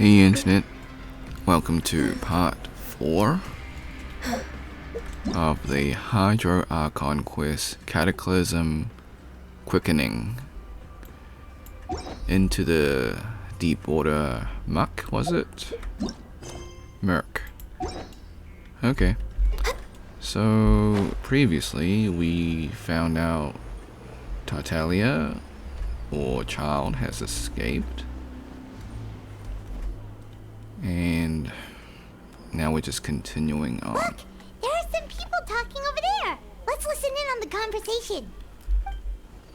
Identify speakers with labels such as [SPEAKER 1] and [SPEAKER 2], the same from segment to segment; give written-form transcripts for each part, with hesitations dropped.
[SPEAKER 1] Hey Internet, welcome to part 4 of the Hydro Archon Quest Cataclysm quickening into the deep water muck, was it? Murk. Okay. So previously we found out Tartaglia or child has escaped. And now we're just continuing on.
[SPEAKER 2] Look! There are some people talking over there! Let's listen in on the conversation.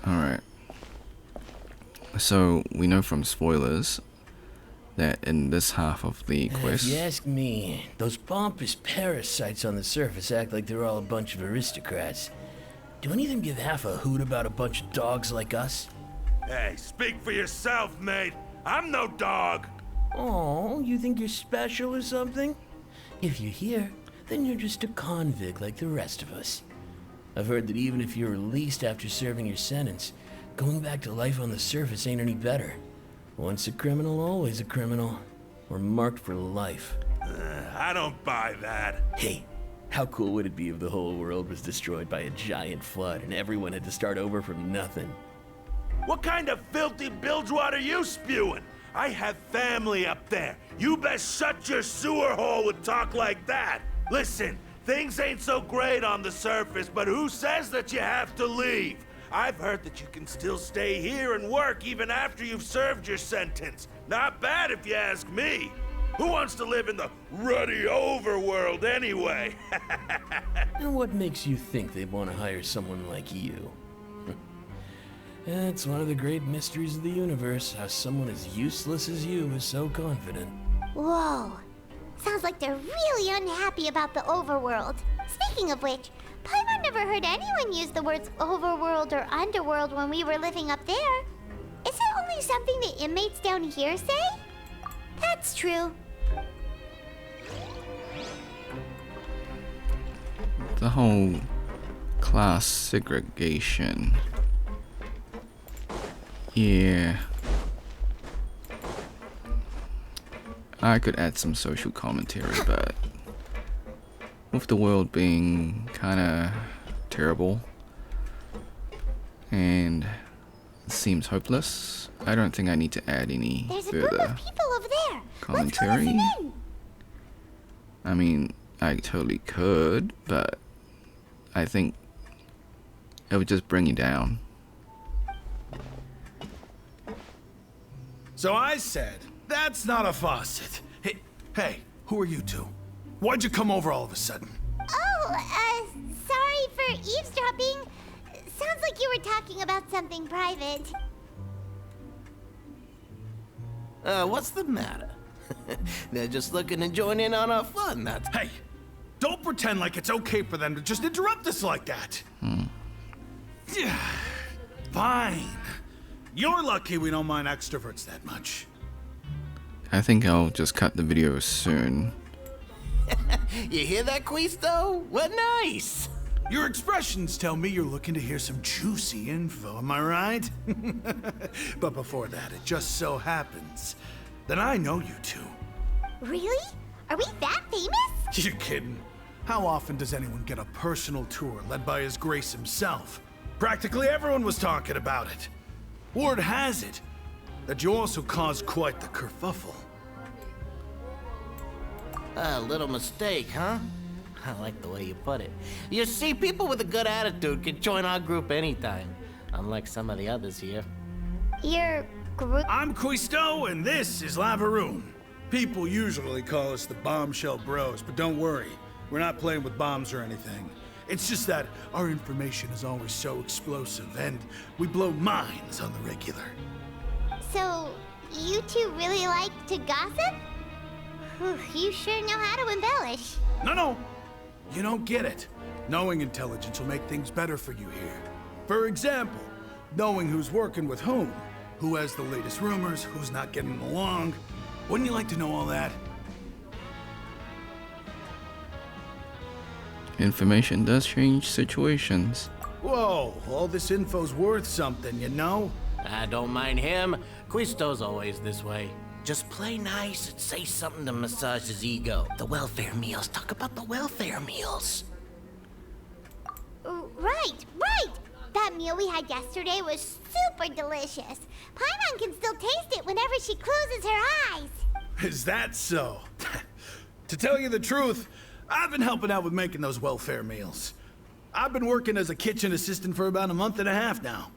[SPEAKER 1] Alright. So, we know from spoilers that in this half of the quest...
[SPEAKER 3] If you ask me, those pompous parasites on the surface act like they're all a bunch of aristocrats. Do any of them give half a hoot about a bunch of dogs like us?
[SPEAKER 4] Hey, speak for yourself, mate. I'm no dog.
[SPEAKER 3] Oh, you think you're special or something? If you're here, then you're just a convict like the rest of us. I've heard that even if you're released after serving your sentence, going back to life on the surface ain't any better. Once a criminal, always a criminal. We're marked for life.
[SPEAKER 4] I don't buy that.
[SPEAKER 3] Hey, how cool would it be if the whole world was destroyed by a giant flood and everyone had to start over from nothing?
[SPEAKER 4] What kind of filthy bilgewater are you spewing? I have family up there. You best shut your sewer hole with talk like that. Listen, things ain't so great on the surface, but who says that you have to leave? I've heard that you can still stay here and work even after you've served your sentence. Not bad if you ask me. Who wants to live in the ruddy overworld anyway?
[SPEAKER 3] And what makes you think they'd want to hire someone like you? It's one of the great mysteries of the universe, how someone as useless as you is so confident.
[SPEAKER 2] Whoa. Sounds like they're really unhappy about the overworld. Speaking of which, Paimon never heard anyone use the words overworld or underworld when we were living up there. Is it only something the inmates down here say? That's true.
[SPEAKER 1] The whole class segregation. Yeah. I could add some social commentary, but with the world being kinda terrible and it seems hopeless, I don't think I need to add any
[SPEAKER 2] There's a group
[SPEAKER 1] further
[SPEAKER 2] of people over there.
[SPEAKER 1] commentary.
[SPEAKER 2] Let's go listen in.
[SPEAKER 1] I mean, I totally could, but I think it would just bring you down.
[SPEAKER 5] So I said, that's not a faucet. Hey, who are you two? Why'd you come over all of a sudden?
[SPEAKER 2] Oh, sorry for eavesdropping. Sounds like you were talking about something private.
[SPEAKER 6] What's the matter? They're just looking to join in on our fun, that's...
[SPEAKER 5] Hey, don't pretend like it's okay for them to just interrupt us like that. Yeah, fine. You're lucky we don't mind extroverts that much.
[SPEAKER 1] I think I'll just cut the video soon.
[SPEAKER 6] You hear that, Quisto? What nice!
[SPEAKER 5] Your expressions tell me you're looking to hear some juicy info, am I right? But before that, it just so happens that I know you two.
[SPEAKER 2] Really? Are we that famous?
[SPEAKER 5] You're kidding. How often does anyone get a personal tour led by His Grace himself? Practically everyone was talking about it. Word has it that you also caused quite the kerfuffle.
[SPEAKER 6] A little mistake, huh? I like the way you put it. You see, people with a good attitude can join our group anytime, unlike some of the others here.
[SPEAKER 2] Your group?
[SPEAKER 5] I'm Quisto, and this is Lavaroon. People usually call us the Bombshell Bros, but don't worry, we're not playing with bombs or anything. It's just that our information is always so explosive, and we blow minds on the regular.
[SPEAKER 2] So, you two really like to gossip? Whew, you sure know how to embellish.
[SPEAKER 5] No, you don't get it. Knowing intelligence will make things better for you here. For example, knowing who's working with who has the latest rumors, who's not getting along. Wouldn't you like to know all that?
[SPEAKER 1] Information does change situations.
[SPEAKER 5] Whoa, all this info's worth something, you know?
[SPEAKER 6] I don't mind him. Quisto's always this way. Just play nice and say something to massage his ego. The welfare meals. Talk about the welfare meals.
[SPEAKER 2] Right, right! That meal we had yesterday was super delicious. Paimon can still taste it whenever she closes her eyes.
[SPEAKER 5] Is that so? To tell you the truth, I've been helping out with making those welfare meals. I've been working as a kitchen assistant for about a month and a half now.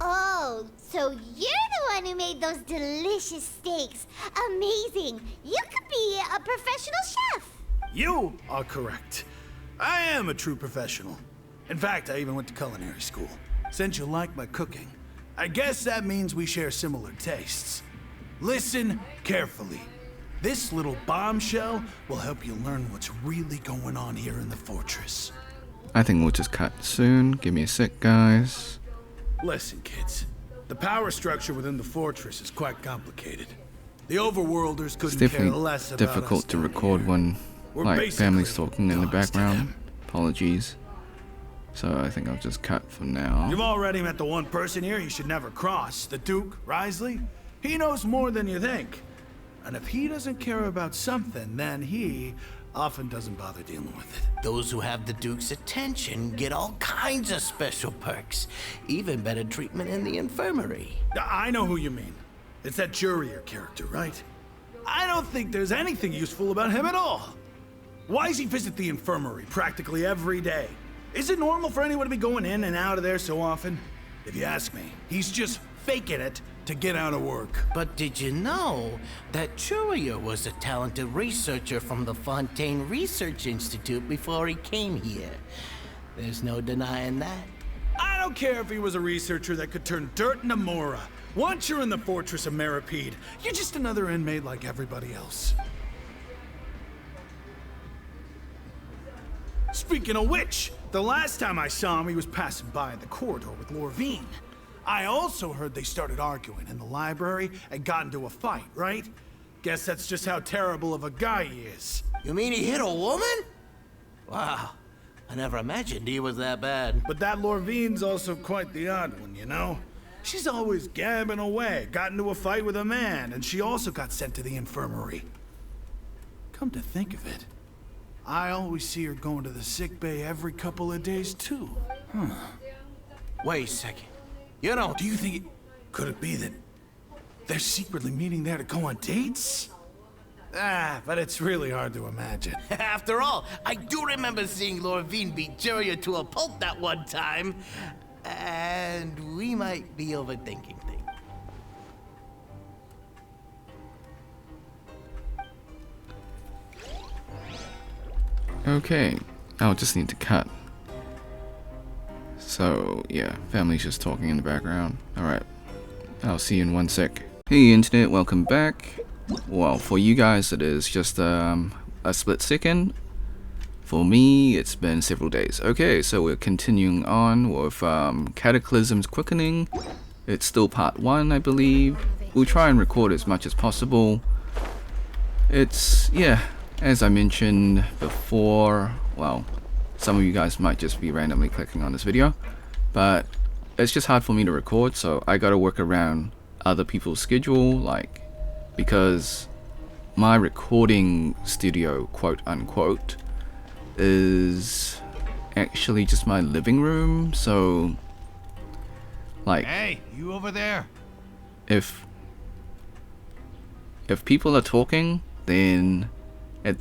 [SPEAKER 2] Oh, so you're the one who made those delicious steaks. Amazing! You could be a professional chef.
[SPEAKER 5] You are correct. I am a true professional. In fact, I even went to culinary school. Since you like my cooking, I guess that means we share similar tastes. Listen carefully. This little bombshell will help you learn what's really going on here in the fortress.
[SPEAKER 1] I think we'll just cut soon. Give me a sec, guys.
[SPEAKER 5] Listen, kids. The power structure within the fortress is quite complicated. The overworlders
[SPEAKER 1] It's
[SPEAKER 5] couldn't care
[SPEAKER 1] definitely
[SPEAKER 5] less about
[SPEAKER 1] difficult
[SPEAKER 5] us
[SPEAKER 1] to
[SPEAKER 5] down
[SPEAKER 1] record
[SPEAKER 5] here.
[SPEAKER 1] when
[SPEAKER 5] We're
[SPEAKER 1] like family's
[SPEAKER 5] basically
[SPEAKER 1] talking in the
[SPEAKER 5] dogs to
[SPEAKER 1] background.
[SPEAKER 5] them.
[SPEAKER 1] Apologies. So I think I'll just cut for now.
[SPEAKER 5] You've already met the one person here you should never cross, the Duke, Risley. He knows more than you think. And if he doesn't care about something, then he often doesn't bother dealing with it.
[SPEAKER 6] Those who have the Duke's attention get all kinds of special perks. Even better treatment in the infirmary.
[SPEAKER 5] I know who you mean. It's that Jurier character, right? I don't think there's anything useful about him at all. Why does he visit the infirmary practically every day? Is it normal for anyone to be going in and out of there so often? If you ask me, he's just faking it to get out of work.
[SPEAKER 6] But did you know that Churier was a talented researcher from the Fontaine Research Institute before he came here? There's no denying that.
[SPEAKER 5] I don't care if he was a researcher that could turn dirt into Mora. Once you're in the fortress of Meripede, you're just another inmate like everybody else. Speaking of which, the last time I saw him, he was passing by in the corridor with Lorvine. I also heard they started arguing in the library and got into a fight, right? Guess that's just how terrible of a guy he is.
[SPEAKER 6] You mean he hit a woman? Wow, I never imagined he was that bad.
[SPEAKER 5] But that Lorvine's also quite the odd one, you know? She's always gabbing away, got into a fight with a man, and she also got sent to the infirmary. Come to think of it, I always see her going to the sick bay every couple of days, too.
[SPEAKER 6] Wait a second. You know,
[SPEAKER 5] Do you think could it be that they're secretly meeting there to go on dates? But it's really hard to imagine.
[SPEAKER 6] after all, I do remember seeing Lorvine beat Churier to a pulp that one time. And we might be overthinking things.
[SPEAKER 1] Okay, I'll just need to cut. So yeah, family's just talking in the background. Alright, I'll see you in one sec. Hey internet, welcome back. Well, for you guys it is just a split second. For me, it's been several days. Okay, so we're continuing on with Cataclysm's Quickening. It's still part 1, I believe. We'll try and record as much as possible. It's, yeah, as I mentioned before, well, some of you guys might just be randomly clicking on this video, but it's just hard for me to record, so I gotta work around other people's schedule, like, because my recording studio, quote unquote, is actually just my living room, so like,
[SPEAKER 7] Hey, you over there?
[SPEAKER 1] if people are talking, then it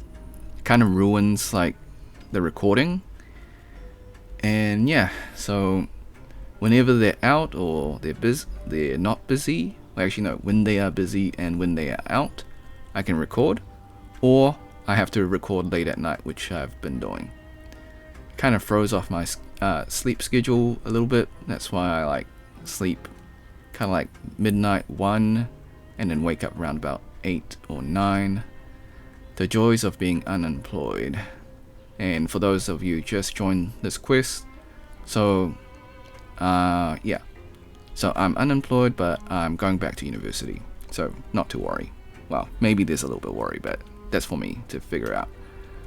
[SPEAKER 1] kind of ruins like the recording. And yeah, so whenever they're out or they're not busy, well, actually no, when they are busy and when they are out, I can record, or I have to record late at night, which I've been doing. Kind of throws off my sleep schedule a little bit. That's why I like sleep kind of like midnight 1 and then wake up around about 8 or 9. The joys of being unemployed. And for those of you who just joined this quest, so yeah, so I'm unemployed, but I'm going back to university, so not to worry. Well, maybe there's a little bit of worry, but that's for me to figure out.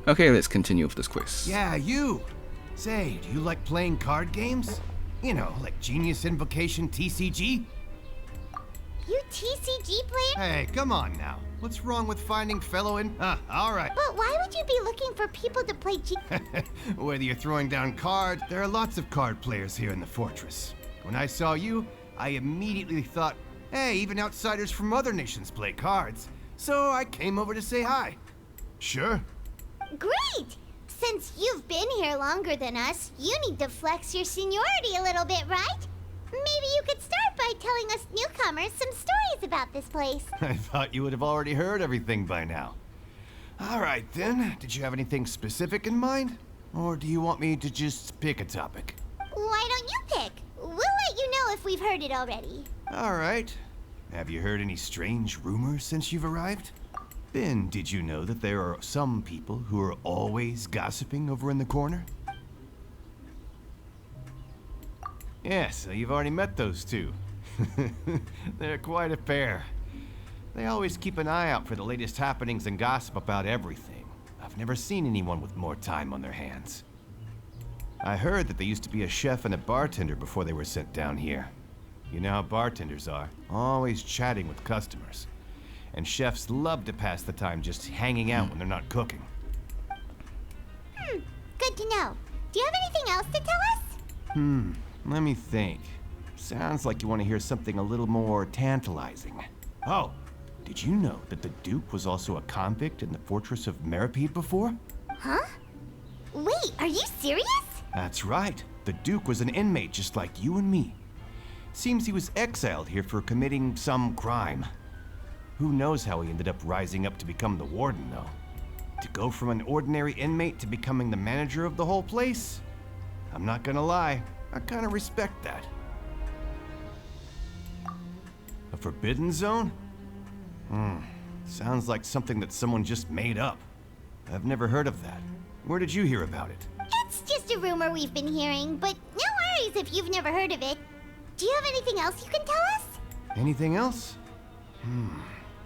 [SPEAKER 1] Okay, let's continue with this quest.
[SPEAKER 7] Yeah, you. Say, do you like playing card games? You know, like Genius Invocation TCG?
[SPEAKER 2] You TCG player?
[SPEAKER 7] Hey, come on now. What's wrong with finding fellow in... all right.
[SPEAKER 2] But why would you be looking for people to play G...
[SPEAKER 7] Whether you're throwing down cards, there are lots of card players here in the fortress. When I saw you, I immediately thought, hey, even outsiders from other nations play cards. So I came over to say hi. Sure.
[SPEAKER 2] Great! Since you've been here longer than us, you need to flex your seniority a little bit, right? Maybe you could start by telling us newcomers some stories about this place.
[SPEAKER 7] I thought you would have already heard everything by now. All right, then. Did you have anything specific in mind? Or do you want me to just pick a topic?
[SPEAKER 2] Why don't you pick? We'll let you know if we've heard it already.
[SPEAKER 7] All right. Have you heard any strange rumors since you've arrived? Ben, did you know that there are some people who are always gossiping over in the corner? Yeah, so you've already met those two. They're quite a pair. They always keep an eye out for the latest happenings and gossip about everything. I've never seen anyone with more time on their hands. I heard that they used to be a chef and a bartender before they were sent down here. You know how bartenders are, always chatting with customers. And chefs love to pass the time just hanging out when they're not cooking.
[SPEAKER 2] Good to know. Do you have anything else to tell us?
[SPEAKER 7] Let me think. Sounds like you want to hear something a little more tantalizing. Oh, did you know that the Duke was also a convict in the fortress of Meripede before?
[SPEAKER 2] Huh? Wait, are you serious?
[SPEAKER 7] That's right. The Duke was an inmate just like you and me. Seems he was exiled here for committing some crime. Who knows how he ended up rising up to become the warden, though. To go from an ordinary inmate to becoming the manager of the whole place? I'm not gonna lie, I kinda respect that. A forbidden zone? Sounds like something that someone just made up. I've never heard of that. Where did you hear about it?
[SPEAKER 2] It's just a rumor we've been hearing, but no worries if you've never heard of it. Do you have anything else you can tell us?
[SPEAKER 7] Anything else?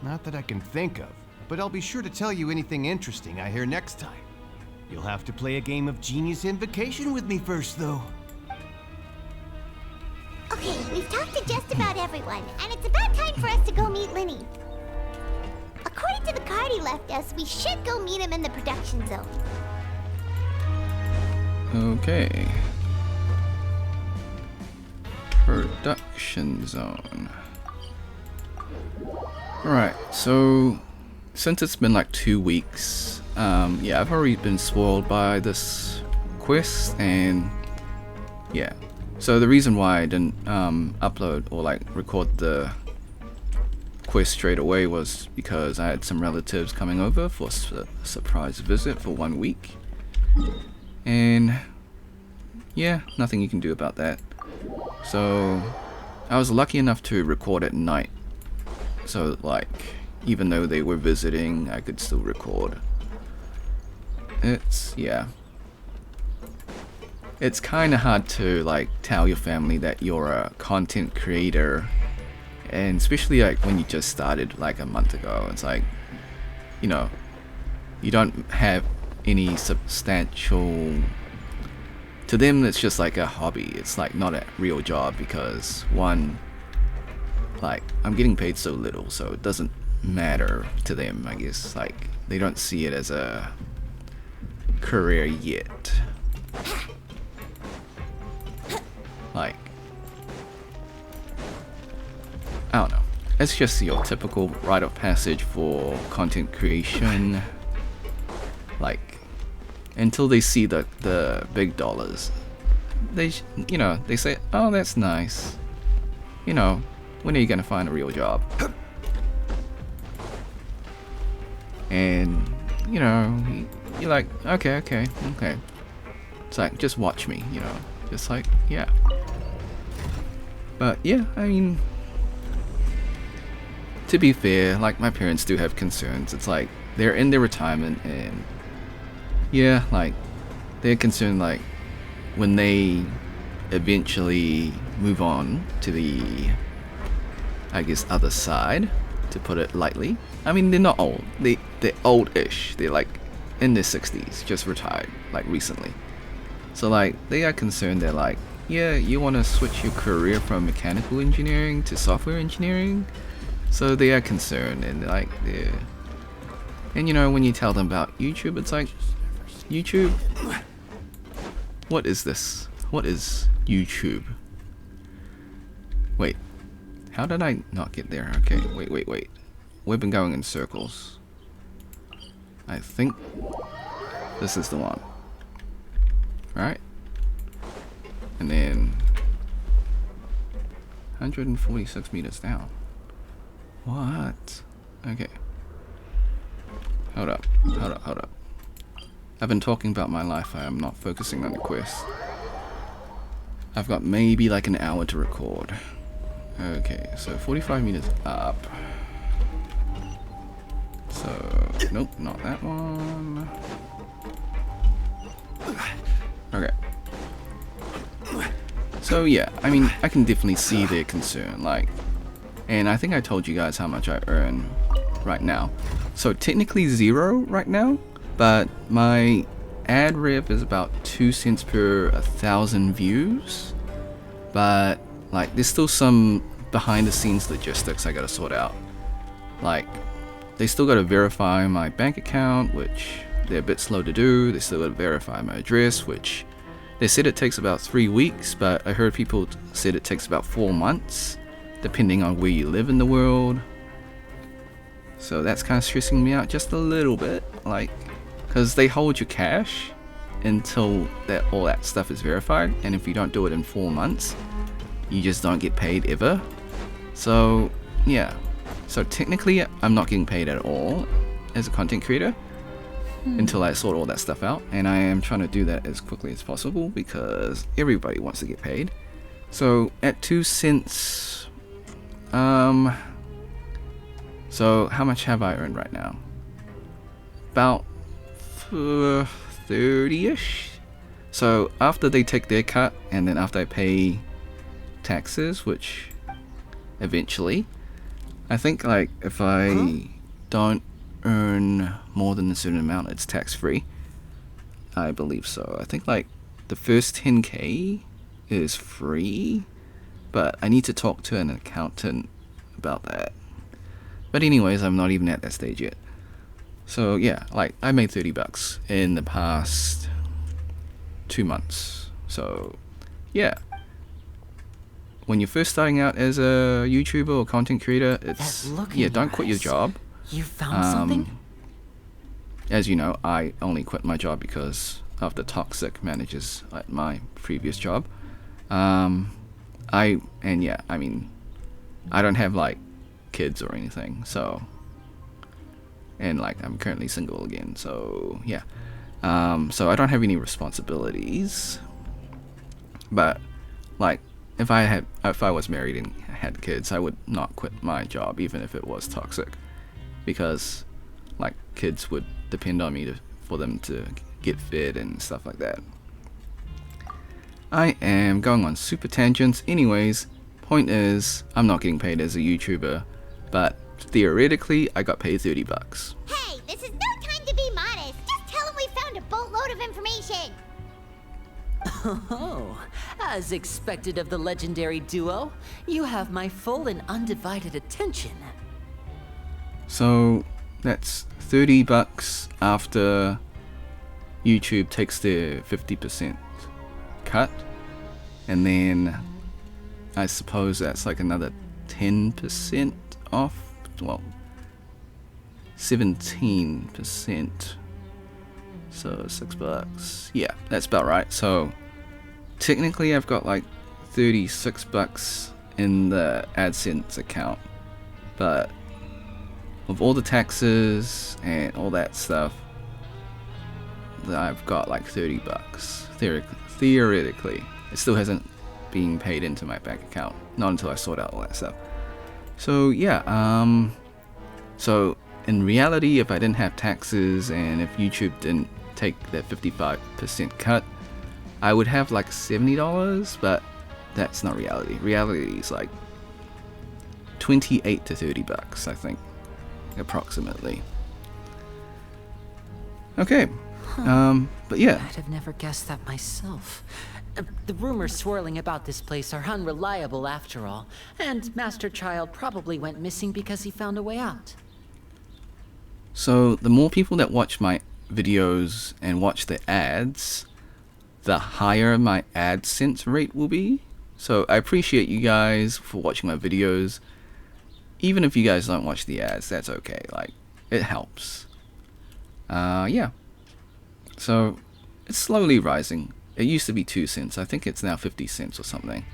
[SPEAKER 7] Not that I can think of, but I'll be sure to tell you anything interesting I hear next time. You'll have to play a game of Genius Invocation with me first, though.
[SPEAKER 2] Okay, we've talked to just about everyone, and it's about time for us to go meet Linny. According to the card he left us, we should go meet him in the production zone.
[SPEAKER 1] Okay. Production zone. Alright, so since it's been like 2 weeks, yeah, I've already been spoiled by this quest, and yeah. So the reason why I didn't upload or like record the quest straight away was because I had some relatives coming over for a surprise visit for 1 week, and yeah, nothing you can do about that. So I was lucky enough to record at night, so like even though they were visiting, I could still record. It's kind of hard to like tell your family that you're a content creator, and especially like when you just started like a month ago. It's like, you know, you don't have any substantial, to them it's just like a hobby. It's like not a real job, because one, like I'm getting paid so little, so it doesn't matter to them, I guess. Like they don't see it as a career yet. Like, I don't know. It's just your typical rite of passage for content creation. Like, until they see the big dollars, they they say, oh, that's nice. You know, when are you gonna find a real job? And you know, you're like, okay. It's like, just watch me, you know, just like, yeah. But yeah, I mean, to be fair, like my parents do have concerns. It's like they're in their retirement, and yeah, like they're concerned like when they eventually move on to the, I guess, other side, to put it lightly. I mean, they're not old. They're old-ish. They're like in their 60s, just retired like recently. So like they are concerned. They're like, yeah, you want to switch your career from mechanical engineering to software engineering? So they are concerned, and like they're, and you know, when you tell them about YouTube, it's like, YouTube? What is this? What is YouTube? Wait, how did I not get there? Okay, wait. We've been going in circles. I think this is the one. Right? And then 146 meters down. What? Okay. Hold up. I've been talking about my life. I am not focusing on the quest. I've got maybe like an hour to record. Okay, so 45 meters up. So, nope, not that one. Okay. So yeah, I mean, I can definitely see their concern, like, and I think I told you guys how much I earn right now. So technically 0 right now, but my ad rev is about 2 cents per 1,000 views. But like, there's still some behind the scenes logistics I gotta sort out. Like, they still gotta verify my bank account, which they're a bit slow to do. They still gotta verify my address, which they said it takes about 3 weeks, but I heard people said it takes about 4 months, depending on where you live in the world. So that's kind of stressing me out just a little bit, like, because they hold your cash until all that stuff is verified, and if you don't do it in 4 months, you just don't get paid ever. So yeah, so technically I'm not getting paid at all as a content creator until I sort all that stuff out, and I am trying to do that as quickly as possible because everybody wants to get paid. So at 2 cents, so how much have I earned right now? About 30-ish. So after they take their cut, and then after I pay taxes, which eventually, I think like if I don't earn more than a certain amount, it's tax free. I believe so. I think like the first 10k is free, but I need to talk to an accountant about that. But anyways, I'm not even at that stage yet. So yeah, like I made $30 in the past 2 months. So yeah, when you're first starting out as a YouTuber or content creator, it's don't quit your job.
[SPEAKER 8] You found something?
[SPEAKER 1] As you know, I only quit my job because of the toxic managers at my previous job. I mean, I don't have like kids or anything, so, and like I'm currently single again, so yeah. So I don't have any responsibilities. But like, if I was married and had kids, I would not quit my job even if it was toxic, because like kids would depend on me for them to get fed and stuff like that. I am going on super tangents. Anyways, point is, I'm not getting paid as a YouTuber, but theoretically I got paid $30.
[SPEAKER 2] Hey, this is no time to be modest. Just tell them we found a boatload of information.
[SPEAKER 8] Oh, as expected of the legendary duo, you have my full and undivided attention.
[SPEAKER 1] So that's $30 after YouTube takes their 50% cut, and then I suppose that's like another 10% off. Well, 17%. So $6. Yeah, that's about right. So technically I've got like $36 in the AdSense account, but with all the taxes and all that stuff, I've got like $30 theoretically. It still hasn't been paid into my bank account, not until I sort out all that stuff. So yeah, so in reality, if I didn't have taxes and if YouTube didn't take that 55% cut, I would have like $70, but that's not reality. Reality is like $28 to $30, I think, approximately. Okay, But yeah.
[SPEAKER 8] I'd have never guessed that myself. The rumors swirling about this place are unreliable after all, and Master Child probably went missing because he found a way out.
[SPEAKER 1] So the more people that watch my videos and watch the ads, the higher my AdSense rate will be. So I appreciate you guys for watching my videos. Even if you guys don't watch the ads, that's okay. Like, it helps. Yeah. So it's slowly rising. It used to be 2 cents. I think it's now 50 cents or something.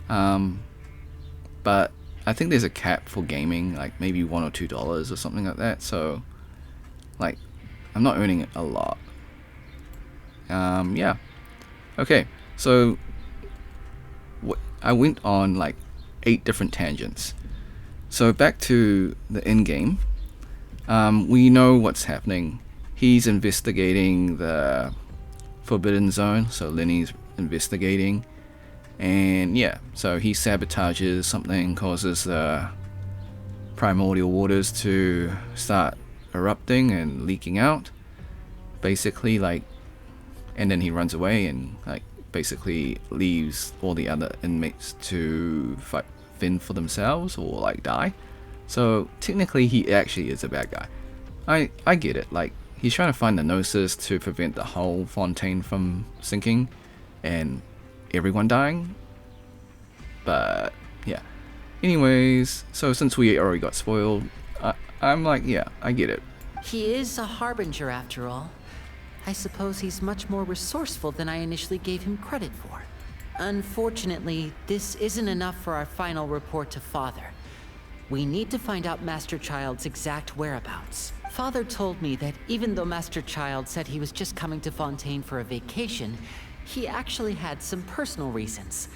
[SPEAKER 1] But I think there's a cap for gaming, like maybe $1 or $2 or something like that. So, like, I'm not earning a lot. Yeah. Okay. So I went on like 8 different tangents. So back to the end game. We know what's happening. He's investigating the Forbidden Zone, so Lenny's investigating, and yeah, so he sabotages something, causes the primordial waters to start erupting and leaking out, basically, like, and then he runs away and like basically leaves all the other inmates to fend for themselves or like die. So technically he actually is a bad guy. I get it, like, he's trying to find the Gnosis to prevent the whole fontaine from sinking and everyone dying. But yeah. Anyways, so since we already got spoiled, I'm like, yeah, I get it.
[SPEAKER 8] He is a harbinger after all. I suppose he's much more resourceful than I initially gave him credit for. Unfortunately, this isn't enough for our final report to Father. We need to find out Master Child's exact whereabouts. Father told me that even though Master Child said he was just coming to Fontaine for a vacation, he actually had some personal reasons.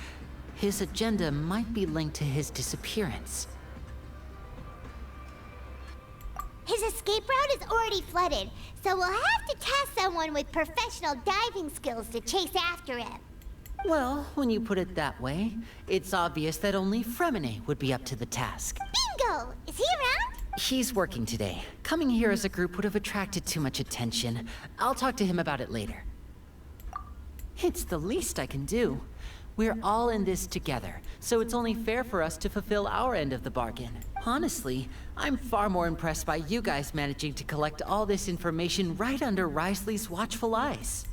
[SPEAKER 8] His agenda might be linked to his disappearance.
[SPEAKER 2] His escape route is already flooded, so we'll have to task someone with professional diving skills to chase after him.
[SPEAKER 8] Well, when you put it that way, it's obvious that only Fremine would be up to the task.
[SPEAKER 2] Bingo! Is he around?
[SPEAKER 8] He's working today. Coming here as a group would have attracted too much attention. I'll talk to him about it later. It's the least I can do. We're all in this together, so it's only fair for us to fulfill our end of the bargain. Honestly, I'm far more impressed by you guys managing to collect all this information right under Risley's watchful eyes.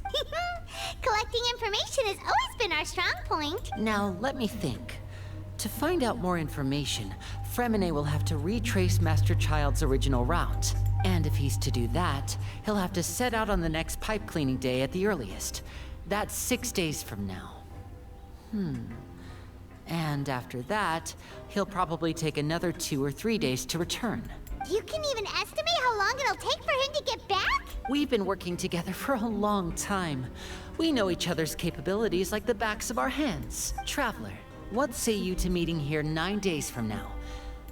[SPEAKER 2] Collecting information has always been our strong point.
[SPEAKER 8] Now, let me think. To find out more information, Fremine will have to retrace Master Child's original route. And if he's to do that, he'll have to set out on the next pipe cleaning day at the earliest. That's 6 days from now. And after that, he'll probably take another 2 or 3 days to return.
[SPEAKER 2] You can even estimate how long it'll take for him to get back?
[SPEAKER 8] We've been working together for a long time. We know each other's capabilities like the backs of our hands. Traveler, what say you to meeting here 9 days from now?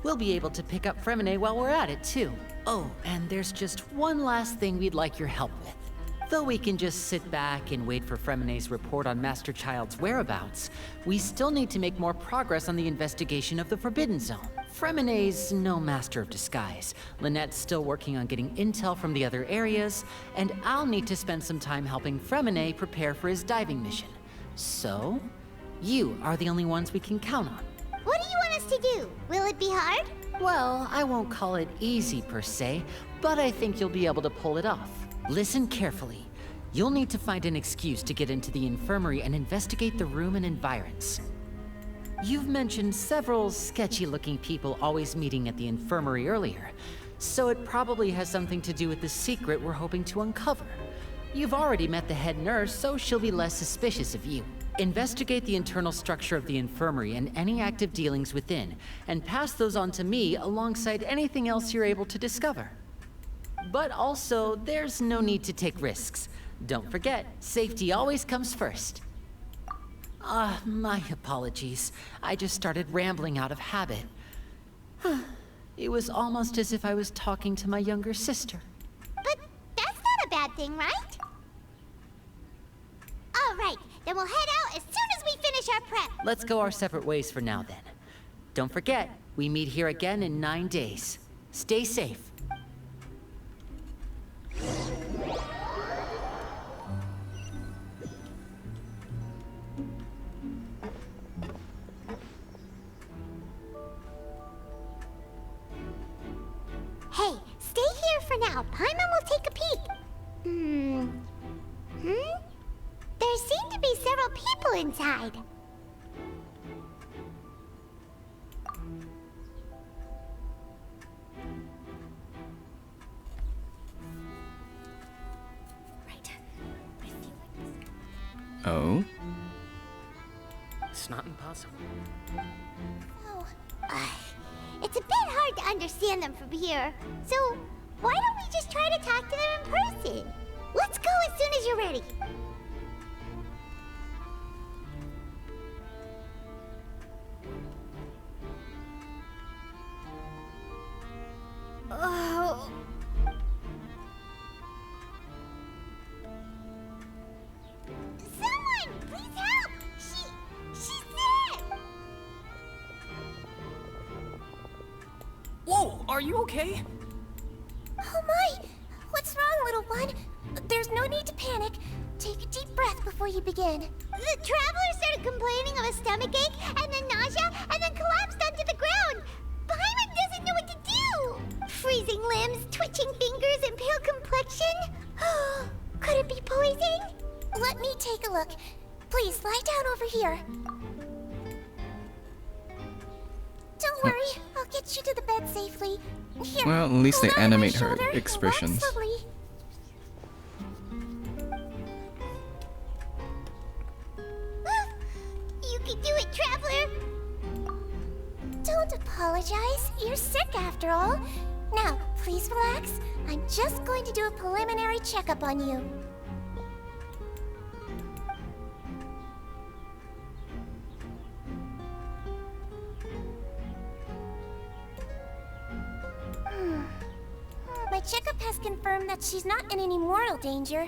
[SPEAKER 8] We'll be able to pick up Fremine while we're at it, too. Oh, and there's just one last thing we'd like your help with. Though we can just sit back and wait for Fremine's report on Master Child's whereabouts, we still need to make more progress on the investigation of the Forbidden Zone. Fremine's no master of disguise. Lynette's still working on getting intel from the other areas, and I'll need to spend some time helping Fremine prepare for his diving mission. So, you are the only ones we can count on.
[SPEAKER 2] What do you want us to do? Will it be hard?
[SPEAKER 8] Well, I won't call it easy per se, but I think you'll be able to pull it off. Listen carefully. You'll need to find an excuse to get into the infirmary and investigate the room and environs. You've mentioned several sketchy-looking people always meeting at the infirmary earlier, so it probably has something to do with the secret we're hoping to uncover. You've already met the head nurse, so she'll be less suspicious of you. Investigate the internal structure of the infirmary and any active dealings within, and pass those on to me alongside anything else you're able to discover. But also, there's no need to take risks. Don't forget, safety always comes first. My apologies. I just started rambling out of habit. It was almost as if I was talking to my younger sister.
[SPEAKER 2] But that's not a bad thing, right? All right, then we'll head out as soon as we finish our prep.
[SPEAKER 8] Let's go our separate ways for now, then. Don't forget, we meet here again in 9 days. Stay safe.
[SPEAKER 2] inside.
[SPEAKER 9] Right. I feel like this.
[SPEAKER 1] Oh?
[SPEAKER 6] It's not impossible.
[SPEAKER 2] Oh, it's a bit hard to understand them from here. So, why don't we just try to talk to them in person? Let's go as soon as you're ready. Oh. Someone, please help! She's there!
[SPEAKER 10] Whoa, are you okay?
[SPEAKER 2] Oh my! What's wrong, little one? There's no need to panic. Take a deep breath before you begin. The traveler started complaining of a stomachache, and then nausea, and then collapsed onto the ground. Paimon doesn't know what to do! Freezing limbs, twitching fingers, and pale complexion? Could it be poison? Let me take a look. Please, lie down over here. Don't worry, I'll get you to the bed safely. Here,
[SPEAKER 1] Well, at least they
[SPEAKER 2] hold on to my
[SPEAKER 1] animate her
[SPEAKER 2] shoulder and walk
[SPEAKER 1] expressions.
[SPEAKER 2] slowly. You can do it, Traveler! Don't apologize. You're sick after all. Now, please relax. I'm just going to do a preliminary checkup on you. My checkup has confirmed that she's not in any mortal danger.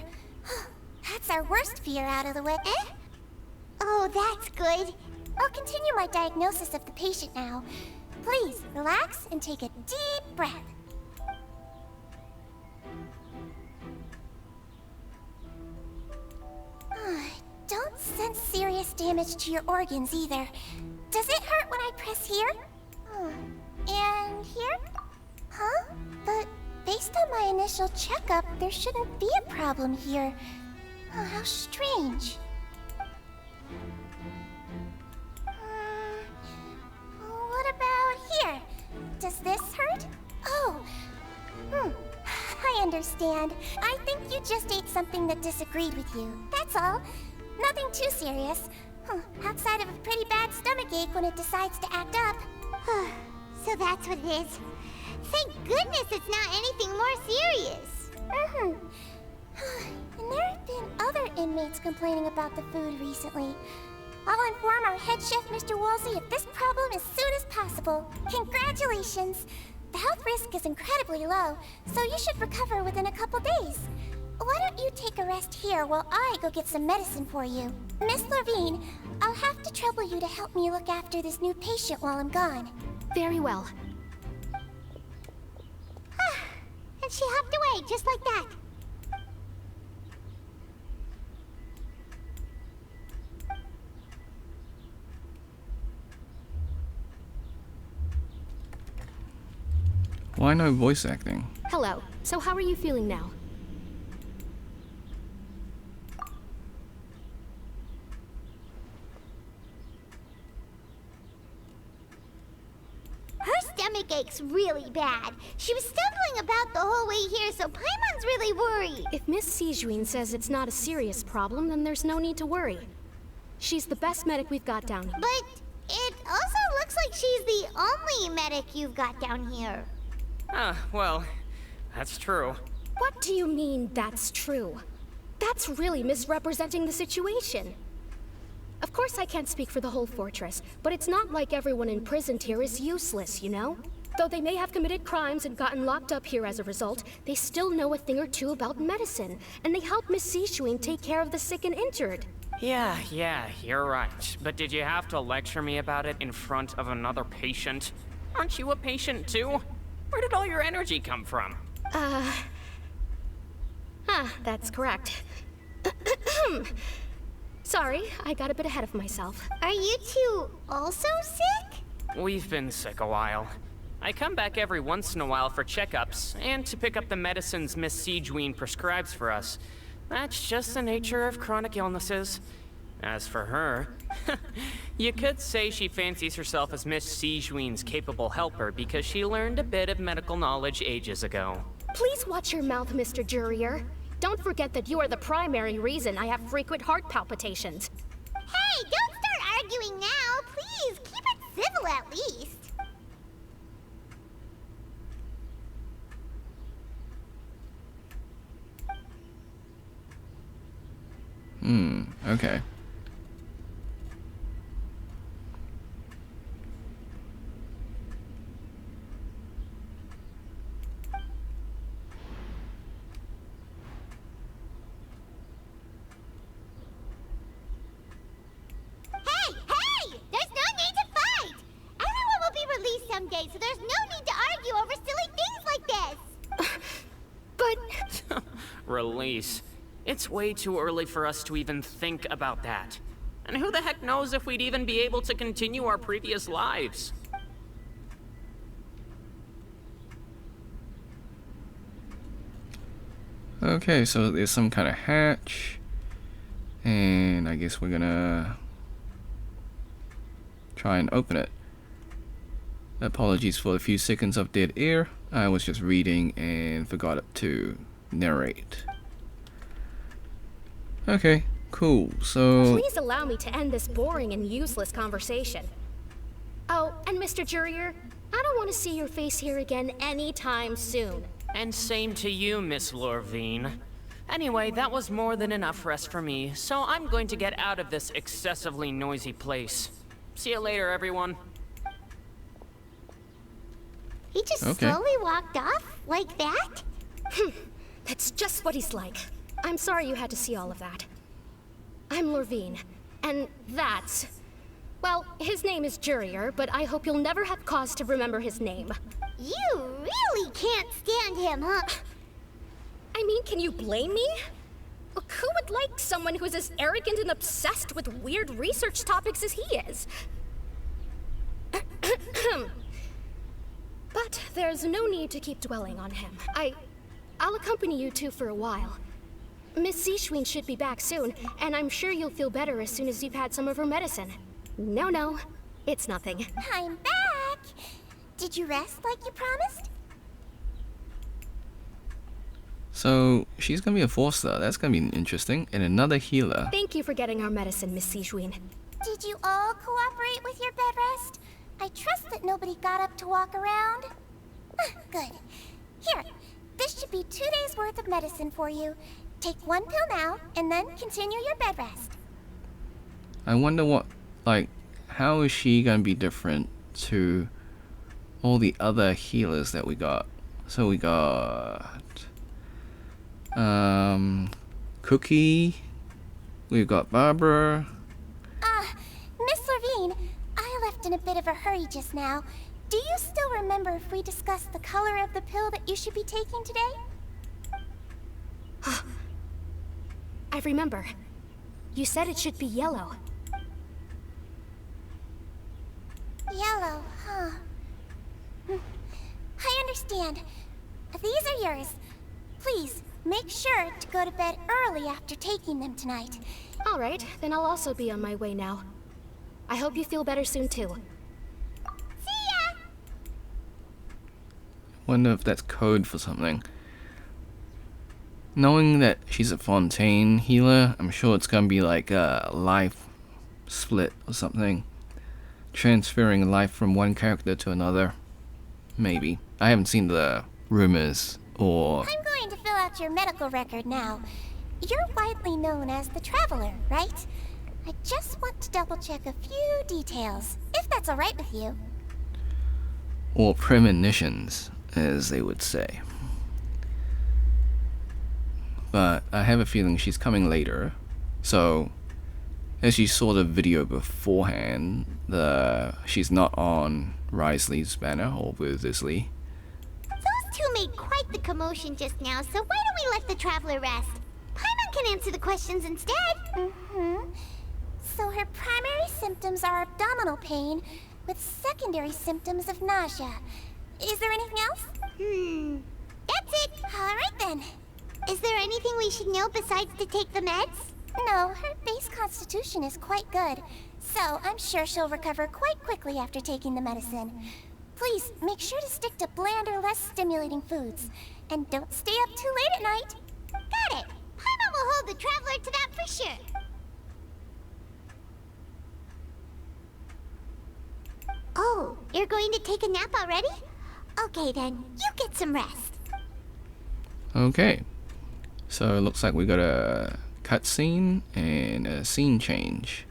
[SPEAKER 2] That's our worst fear out of the way. Eh? Oh, that's good. I'll continue my diagnosis of the patient now. Please, relax and take a deep breath. Don't sense serious damage to your organs either. Does it hurt when I press here? And here? Huh? But based on my initial checkup, there shouldn't be a problem here. Oh, how strange. What about here? Does this hurt? Oh. I understand. I think you just ate something that disagreed with you. That's all. Nothing too serious. Outside of a pretty bad stomachache when it decides to act up. So that's what it is. Thank goodness it's not anything more serious. And there have been other inmates complaining about the food recently. I'll inform our head chef, Mr. Woolsey, of this problem as soon as possible. Congratulations! The health risk is incredibly low, so you should recover within a couple days. Why don't you take a rest here while I go get some medicine for you? Miss Levine, I'll have to trouble you to help me look after this new patient while I'm gone.
[SPEAKER 9] Very well.
[SPEAKER 2] And she hopped away just like that.
[SPEAKER 1] Why no voice acting?
[SPEAKER 9] Hello. So how are you feeling now?
[SPEAKER 2] Her stomach aches really bad. She was stumbling about the whole way here, so Paimon's really worried.
[SPEAKER 9] If Miss Sijuin says it's not a serious problem, then there's no need to worry. She's the best medic we've got down here.
[SPEAKER 2] But it also looks like she's the only medic you've got down here.
[SPEAKER 10] Well, that's true.
[SPEAKER 9] What do you mean, that's true? That's really misrepresenting the situation. Of course I can't speak for the whole fortress, but it's not like everyone imprisoned here is useless, you know? Though they may have committed crimes and gotten locked up here as a result, they still know a thing or two about medicine, and they help Miss Sijuin take care of the sick and injured.
[SPEAKER 10] Yeah, you're right. But did you have to lecture me about it in front of another patient? Aren't you a patient too? Where did all your energy come from?
[SPEAKER 9] That's correct. Sorry, I got a bit ahead of myself.
[SPEAKER 2] Are you two also sick?
[SPEAKER 10] We've been sick a while. I come back every once in a while for checkups, and to pick up the medicines Miss Sijuin prescribes for us. That's just the nature of chronic illnesses. As for her, you could say she fancies herself as Miss Sijuin's capable helper because she learned a bit of medical knowledge ages ago.
[SPEAKER 9] Please watch your mouth, Mr. Jurier. Don't forget that you are the primary reason I have frequent heart palpitations.
[SPEAKER 2] Hey, don't start arguing now. Please, keep it civil at least.
[SPEAKER 1] Okay.
[SPEAKER 2] Hey! There's no need to fight! Everyone will be released someday, so there's no need to argue over silly things like this!
[SPEAKER 9] But...
[SPEAKER 10] Release. It's way too early for us to even think about that. And who the heck knows if we'd even be able to continue our previous lives?
[SPEAKER 1] Okay, so there's some kind of hatch. And I guess we're gonna try and open it. Apologies for a few seconds of dead air. I was just reading and forgot to narrate. Okay, cool. So
[SPEAKER 9] Please allow me to end this boring and useless conversation. Oh, and Mr. Jurier, I don't want to see your face here again anytime soon.
[SPEAKER 10] And same to you, Miss Lorvine. Anyway, that was more than enough rest for me, so I'm going to get out of this excessively noisy place. See you later, everyone.
[SPEAKER 2] He just
[SPEAKER 1] Okay.
[SPEAKER 2] slowly walked off like that?
[SPEAKER 9] That's just what he's like. I'm sorry you had to see all of that. I'm Lorvine, and that's... Well, his name is Jurier, but I hope you'll never have cause to remember his name.
[SPEAKER 2] You really can't stand him, huh?
[SPEAKER 9] I mean, can you blame me? Look, who would like someone who's as arrogant and obsessed with weird research topics as he is? But there's no need to keep dwelling on him. I'll accompany you two for a while. Miss Sijuin should be back soon, and I'm sure you'll feel better as soon as you've had some of her medicine. No, it's nothing.
[SPEAKER 2] I'm back! Did you rest like you promised?
[SPEAKER 1] So she's gonna be a Forster. That's gonna be interesting. And another healer.
[SPEAKER 9] Thank you for getting our medicine, Miss Sijuin.
[SPEAKER 2] Did you all cooperate with your bed rest? I trust that nobody got up to walk around. Good. Here, this should be 2 days' worth of medicine for you. Take 1 pill now, and then continue your bed rest.
[SPEAKER 1] I wonder what, like, how is she gonna be different to all the other healers that we got? So we got Cookie, we've got Barbara.
[SPEAKER 2] Miss Lorvine, I left in a bit of a hurry just now. Do you still remember if we discussed the color of the pill that you should be taking today?
[SPEAKER 9] I remember. You said it should be yellow.
[SPEAKER 2] Yellow, huh? I understand. These are yours. Please, make sure to go to bed early after taking them tonight.
[SPEAKER 9] All right, then I'll also be on my way now. I hope you feel better soon, too.
[SPEAKER 2] See ya!
[SPEAKER 1] Wonder if that's code for something. Knowing that she's a Fontaine healer, I'm sure it's gonna be like a life split or something. Transferring life from one character to another. Maybe. I haven't seen the rumors or...
[SPEAKER 2] I'm going to fill out your medical record now. You're widely known as the Traveler, right? I just want to double check a few details, if that's alright with you.
[SPEAKER 1] or premonitions, as they would say. But I have a feeling she's coming later, so as you saw the video beforehand, she's not on Risley's banner, obviously.
[SPEAKER 2] Those two made quite the commotion just now, so why don't we let the Traveler rest? Paimon can answer the questions instead. So her primary symptoms are abdominal pain, with secondary symptoms of nausea. Is there anything else? That's it. Alright then. Is there anything we should know besides to take the meds? No, her base constitution is quite good, so I'm sure she'll recover quite quickly after taking the medicine. Please, make sure to stick to bland or less stimulating foods. And don't stay up too late at night. Got it! Paimon will hold the Traveler to that for sure. Oh, you're going to take a nap already? Okay then, you get some rest.
[SPEAKER 1] Okay. So it looks like we got a cutscene and a scene change.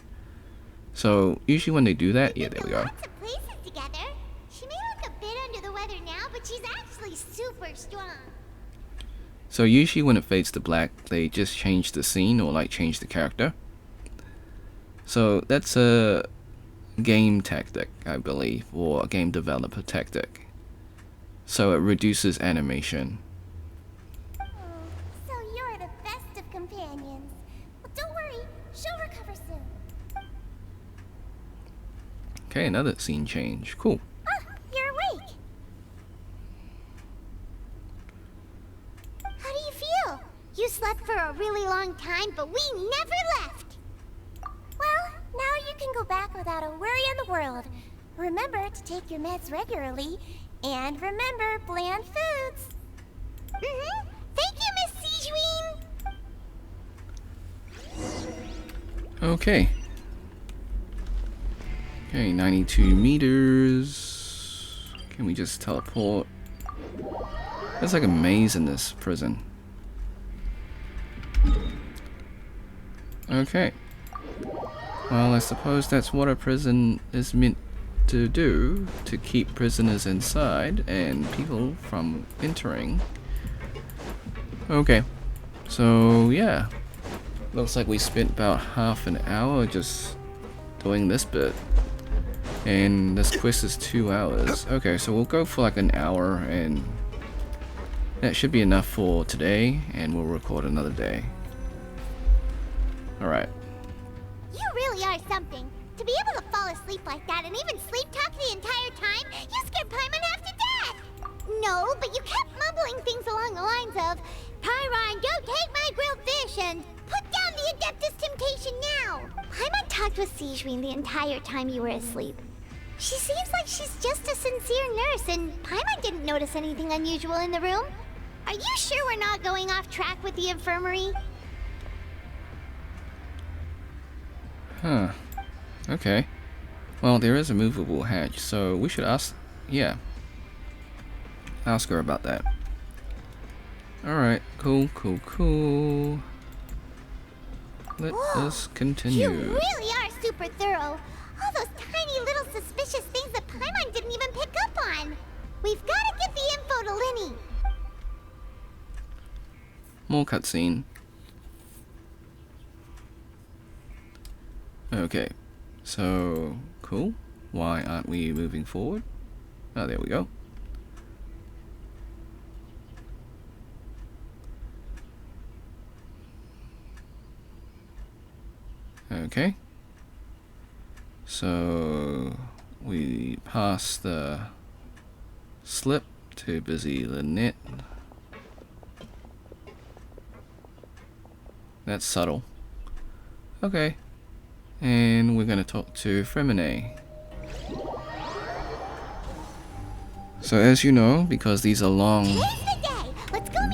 [SPEAKER 1] So usually when they do that, yeah, there we go.
[SPEAKER 2] Lots of places together. She may look a bit under the weather now, but she's actually super strong.
[SPEAKER 1] So usually when it fades to black, they just change the scene or like change the character. So that's a game tactic, I believe, or a game developer tactic. So it reduces animation.
[SPEAKER 2] So you're the best of companions. Well, don't worry, she'll recover soon.
[SPEAKER 1] Okay, another scene change. Cool.
[SPEAKER 2] Ah, you're awake. How do you feel? You slept for a really long time, but we never left. Well, now you can go back without a worry in the world. Remember to take your meds regularly, and remember bland foods. Thank you, Miss Sijuin.
[SPEAKER 1] Okay. Okay, 92 meters. Can we just teleport? There's like a maze in this prison. Okay. Well, I suppose that's what a prison is meant to do, to keep prisoners inside and people from entering. Okay. So, yeah. Looks like we spent about half an hour just doing this bit. And this quest is 2 hours. Okay, so we'll go for like an hour, and that should be enough for today, and we'll record another day. Alright.
[SPEAKER 2] You really are something. To be able to fall asleep like that and even sleep talk the entire time, you scared Paimon half to death! No, but you kept mumbling things along the lines of, Pyron, don't take my grilled fish, and put down the Adeptus Temptation now! Paimon talked with Sijuin the entire time you were asleep. She seems like she's just a sincere nurse, and Paimon didn't notice anything unusual in the room. Are you sure we're not going off track with the infirmary?
[SPEAKER 1] Huh. Okay. Well, there is a movable hatch, so we should ask... yeah. Ask her about that. Alright, cool. Let us continue.
[SPEAKER 2] You really are super thorough. All those tiny little suspicious things that Paimon didn't even pick up on. We've got to get the info to Linny.
[SPEAKER 1] More cutscene. Okay, so cool. Why aren't we moving forward? Oh, there we go. Okay. So we pass the slip to busy Lynette. That's subtle. Okay. And we're gonna talk to Fremine. So as you know, because these are long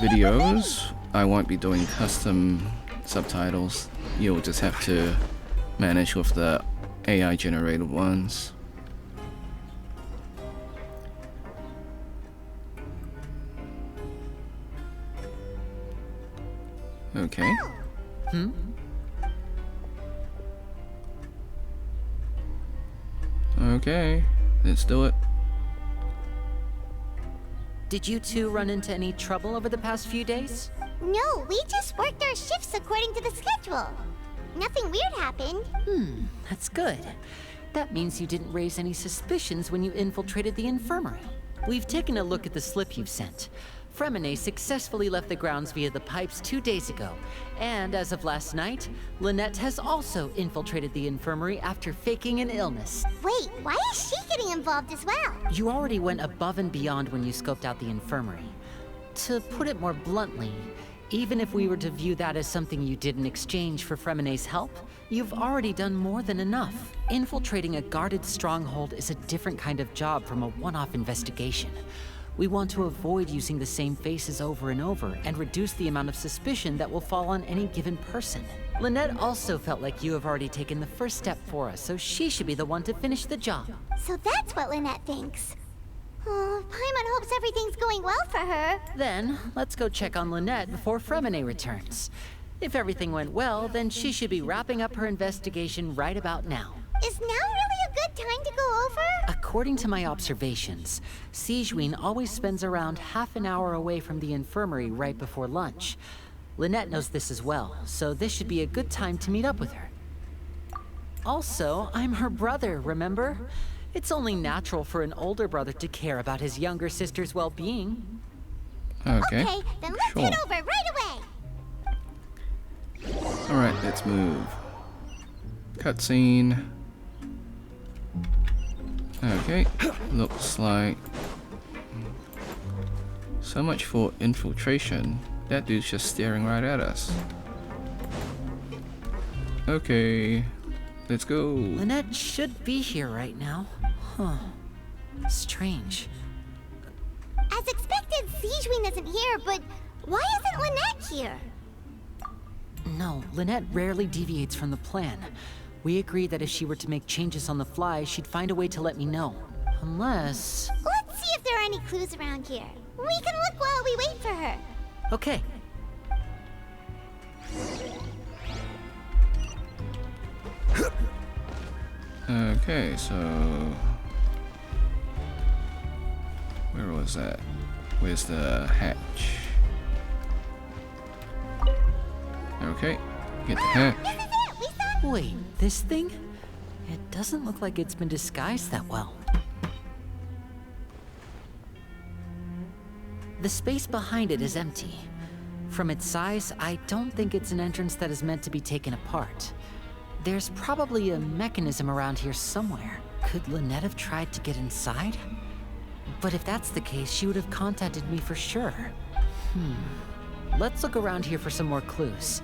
[SPEAKER 1] videos, I won't be doing custom subtitles. You'll just have to manage with the AI generated ones. Okay. Okay, let's do it.
[SPEAKER 8] Did you two run into any trouble over the past few days?
[SPEAKER 2] No, we just worked our shifts according to the schedule. Nothing weird happened.
[SPEAKER 8] That's good. That means you didn't raise any suspicions when you infiltrated the infirmary. We've taken a look at the slip you've sent. Fremine successfully left the grounds via the pipes 2 days ago, and as of last night, Lynette has also infiltrated the infirmary after faking an illness.
[SPEAKER 2] Wait, why is she getting involved as well?
[SPEAKER 8] You already went above and beyond when you scoped out the infirmary. To put it more bluntly, Even if we were to view that as something you did in exchange for Fremenne's help, you've already done more than enough. Infiltrating a guarded stronghold is a different kind of job from a one-off investigation. We want to avoid using the same faces over and over and reduce the amount of suspicion that will fall on any given person. Lynette also felt like you have already taken the first step for us, so she should be the one to finish the job.
[SPEAKER 2] So that's what Lynette thinks. Oh, Paimon hopes everything's going well for her.
[SPEAKER 8] Then, let's go check on Lynette before Fremenne returns. If everything went well, then she should be wrapping up her investigation right about now.
[SPEAKER 2] Is now really a good time to go over?
[SPEAKER 8] According to my observations, Sigewinne always spends around half an hour away from the infirmary right before lunch. Lynette knows this as well, so this should be a good time to meet up with her. Also, I'm her brother, remember? It's only natural for an older brother to care about his younger sister's well-being.
[SPEAKER 1] Okay,
[SPEAKER 2] then let's
[SPEAKER 1] sure.
[SPEAKER 2] head over right away.
[SPEAKER 1] Alright, let's move. Cutscene. Okay, looks like... So much for infiltration. That dude's just staring right at us. Okay, let's go.
[SPEAKER 8] Lynette should be here right now. Huh. Strange.
[SPEAKER 2] As expected, Sigewinne isn't here, but why isn't Lynette here?
[SPEAKER 8] No, Lynette rarely deviates from the plan. We agreed that if she were to make changes on the fly, she'd find a way to let me know. Unless...
[SPEAKER 2] Let's see if there are any clues around here. We can look while we wait for her.
[SPEAKER 8] Okay.
[SPEAKER 1] Okay, so... Where was that? Where's the hatch? Okay, get the hatch.
[SPEAKER 2] This is it! We saw...
[SPEAKER 8] Wait, this thing? It doesn't look like it's been disguised that well. The space behind it is empty. From its size, I don't think it's an entrance that is meant to be taken apart. There's probably a mechanism around here somewhere. Could Lynette have tried to get inside? But if that's the case, she would have contacted me for sure. Let's look around here for some more clues.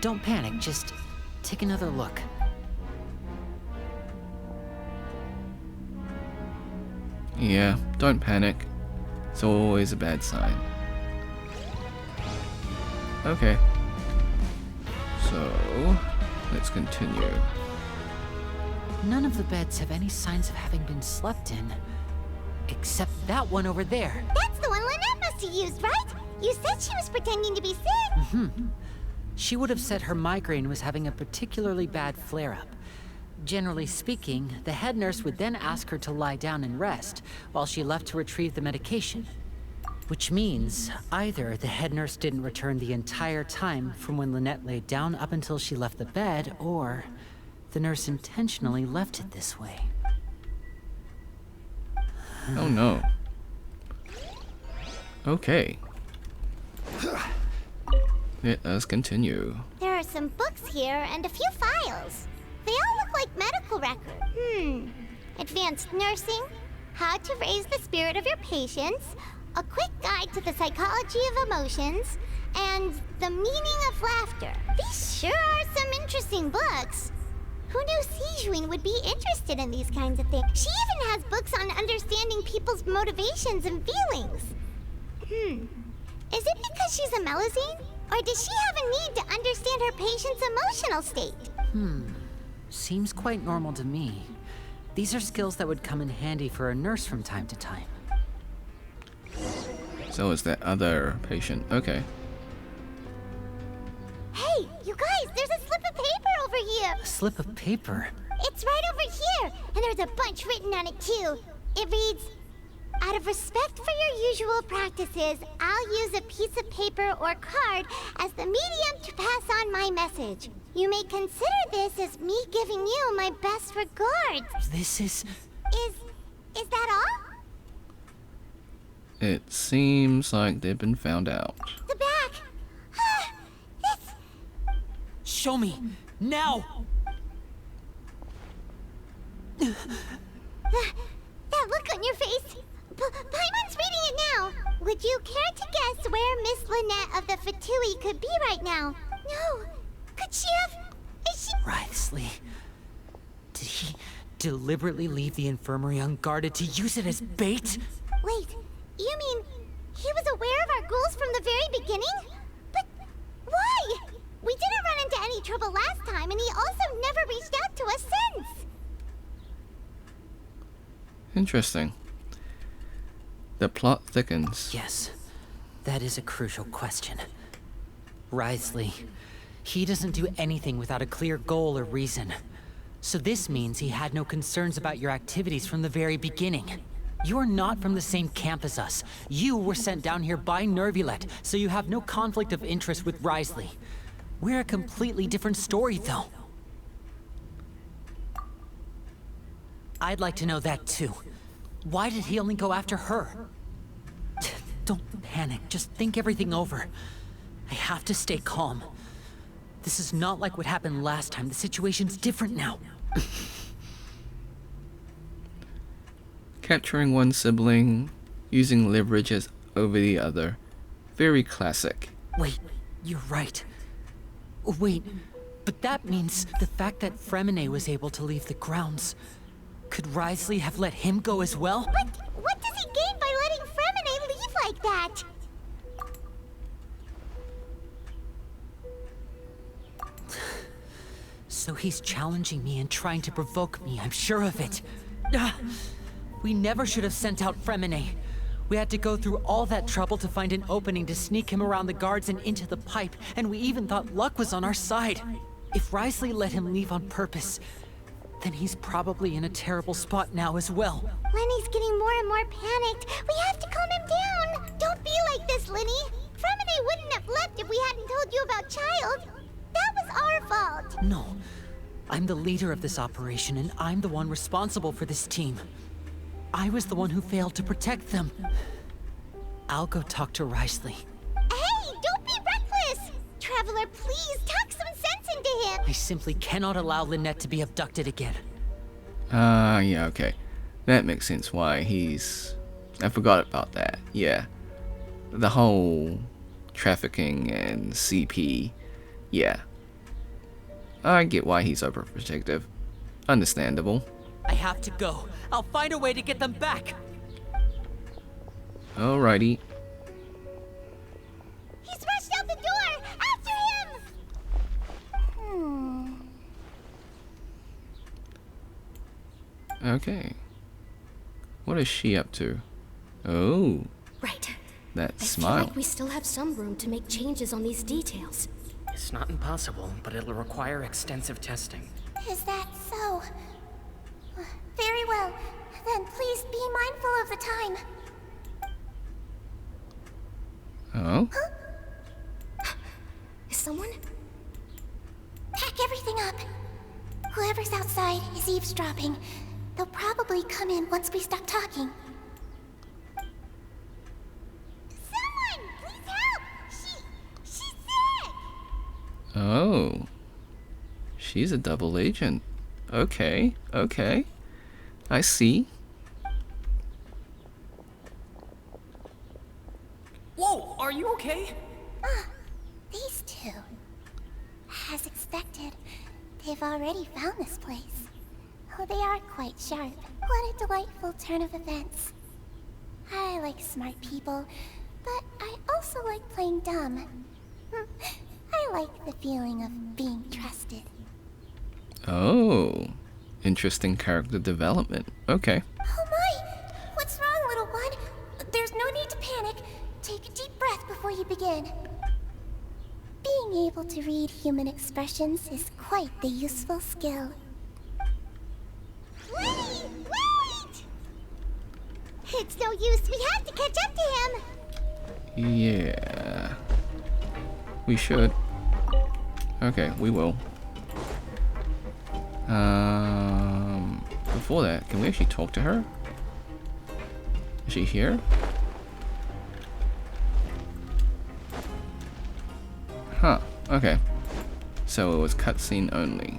[SPEAKER 8] Don't panic, just take another look.
[SPEAKER 1] Yeah, don't panic. It's always a bad sign. Okay. So, let's continue.
[SPEAKER 8] None of the beds have any signs of having been slept in. Except that one over there.
[SPEAKER 2] That's the one Lynette must have used, right? You said she was pretending to be sick.
[SPEAKER 8] She would have said her migraine was having a particularly bad flare-up. Generally speaking, the head nurse would then ask her to lie down and rest, while she left to retrieve the medication. Which means, either the head nurse didn't return the entire time from when Lynette laid down up until she left the bed, or the nurse intentionally left it this way.
[SPEAKER 1] Oh no. Okay. Let us continue.
[SPEAKER 2] There are some books here and a few files. They all look like medical records. Advanced nursing, how to raise the spirit of your patients, a quick guide to the psychology of emotions, and the meaning of laughter. These sure are some interesting books. Who knew Sigewinne would be interested in these kinds of things? She even has books on understanding people's motivations and feelings. Is it because she's a Melusine? Or does she have a need to understand her patient's emotional state?
[SPEAKER 8] Seems quite normal to me. These are skills that would come in handy for a nurse from time to time.
[SPEAKER 1] So is that other patient. Okay.
[SPEAKER 2] Hey, you guys, there's a slip of paper over here.
[SPEAKER 8] A slip of paper?
[SPEAKER 2] It's right over here, and there's a bunch written on it too. It reads, out of respect for your usual practices, I'll use a piece of paper or card as the medium to pass on my message. You may consider this as me giving you my best regards.
[SPEAKER 8] This is...
[SPEAKER 2] Is that all?
[SPEAKER 1] It seems like they've been found out.
[SPEAKER 2] The back. It's...
[SPEAKER 8] Show me! Now!
[SPEAKER 2] That look on your face. Paimon's reading it now. Would Would you care to guess where Miss Lynette of the Fatui could be right now? No. Could she have... Is she...
[SPEAKER 8] Wriothesley. Did he deliberately leave the infirmary unguarded to use it as bait?
[SPEAKER 2] Wait, you mean he was aware of our goals from the very beginning? But why? We didn't run into any trouble last time, and he also never reached out to us since.
[SPEAKER 1] Interesting. The plot thickens.
[SPEAKER 8] Yes, that is a crucial question. Wriothesley, he doesn't do anything without a clear goal or reason. So this means he had no concerns about your activities from the very beginning. You're not from the same camp as us. You were sent down here by Nervulet, so you have no conflict of interest with Wriothesley. We're a completely different story, though. I'd like to know that, too. Why did he only go after her? Don't panic, just think everything over. I have to stay calm. This is not like what happened last time. The situation's different now.
[SPEAKER 1] Capturing one sibling, using leverage as over the other. Very classic.
[SPEAKER 8] Wait, you're right. Wait, but that means the fact that Fremine was able to leave the grounds. Could Wriothesley have let him go as well?
[SPEAKER 2] What does he gain by letting Fremine leave like that?
[SPEAKER 8] So he's challenging me and trying to provoke me, I'm sure of it. We never should have sent out Fremine. We had to go through all that trouble to find an opening to sneak him around the guards and into the pipe, and we even thought luck was on our side. If Wriothesley let him leave on purpose, then he's probably in a terrible spot now as well.
[SPEAKER 2] Lenny's getting more and more panicked. We have to calm him down. Don't be like this, Lenny. Fremine wouldn't have left if we hadn't told you about Child. That was our fault.
[SPEAKER 8] No. I'm the leader of this operation, and I'm the one responsible for this team. I was the one who failed to protect them. I'll go talk to Wriothesley.
[SPEAKER 2] Hey, don't be reckless! Traveler, please, talk some sense into him!
[SPEAKER 8] I simply cannot allow Lynette to be abducted again.
[SPEAKER 1] Yeah, okay. That makes sense why he's... I forgot about that, yeah. The whole trafficking and CP, yeah. I get why he's overprotective. Understandable.
[SPEAKER 8] I have to go. I'll find a way to get them back.
[SPEAKER 1] Alrighty.
[SPEAKER 2] He's rushed out the door! After him!
[SPEAKER 1] Okay. What is she up to? Oh,
[SPEAKER 9] Right.
[SPEAKER 1] that
[SPEAKER 9] I feel
[SPEAKER 1] smile.
[SPEAKER 9] like we still have some room to make changes on these details.
[SPEAKER 10] It's not impossible, but it'll require extensive testing.
[SPEAKER 2] Is that so? Very well. Then please be mindful of the time.
[SPEAKER 1] Oh?
[SPEAKER 9] Is someone?
[SPEAKER 2] Pack everything up. Whoever's outside is eavesdropping. They'll probably come in once we stop talking. Someone! Please help! She's sick!
[SPEAKER 1] Oh. She's a double agent. Okay, okay. I see.
[SPEAKER 10] Whoa, are you okay?
[SPEAKER 2] These two. As expected, they've already found this place. Oh, they are quite sharp. What a delightful turn of events. I like smart people, but I also like playing dumb. I like the feeling of being trusted.
[SPEAKER 1] Oh. Interesting character development. Okay.
[SPEAKER 2] Oh my! What's wrong, little one? There's no need to panic. Take a deep breath before you begin. Being able to read human expressions is quite the useful skill. Wait! It's no use. We have to catch up to him.
[SPEAKER 1] Yeah. We should. Okay, we will. Before that, can we actually talk to her? Is she here? Huh, okay. So it was cutscene only.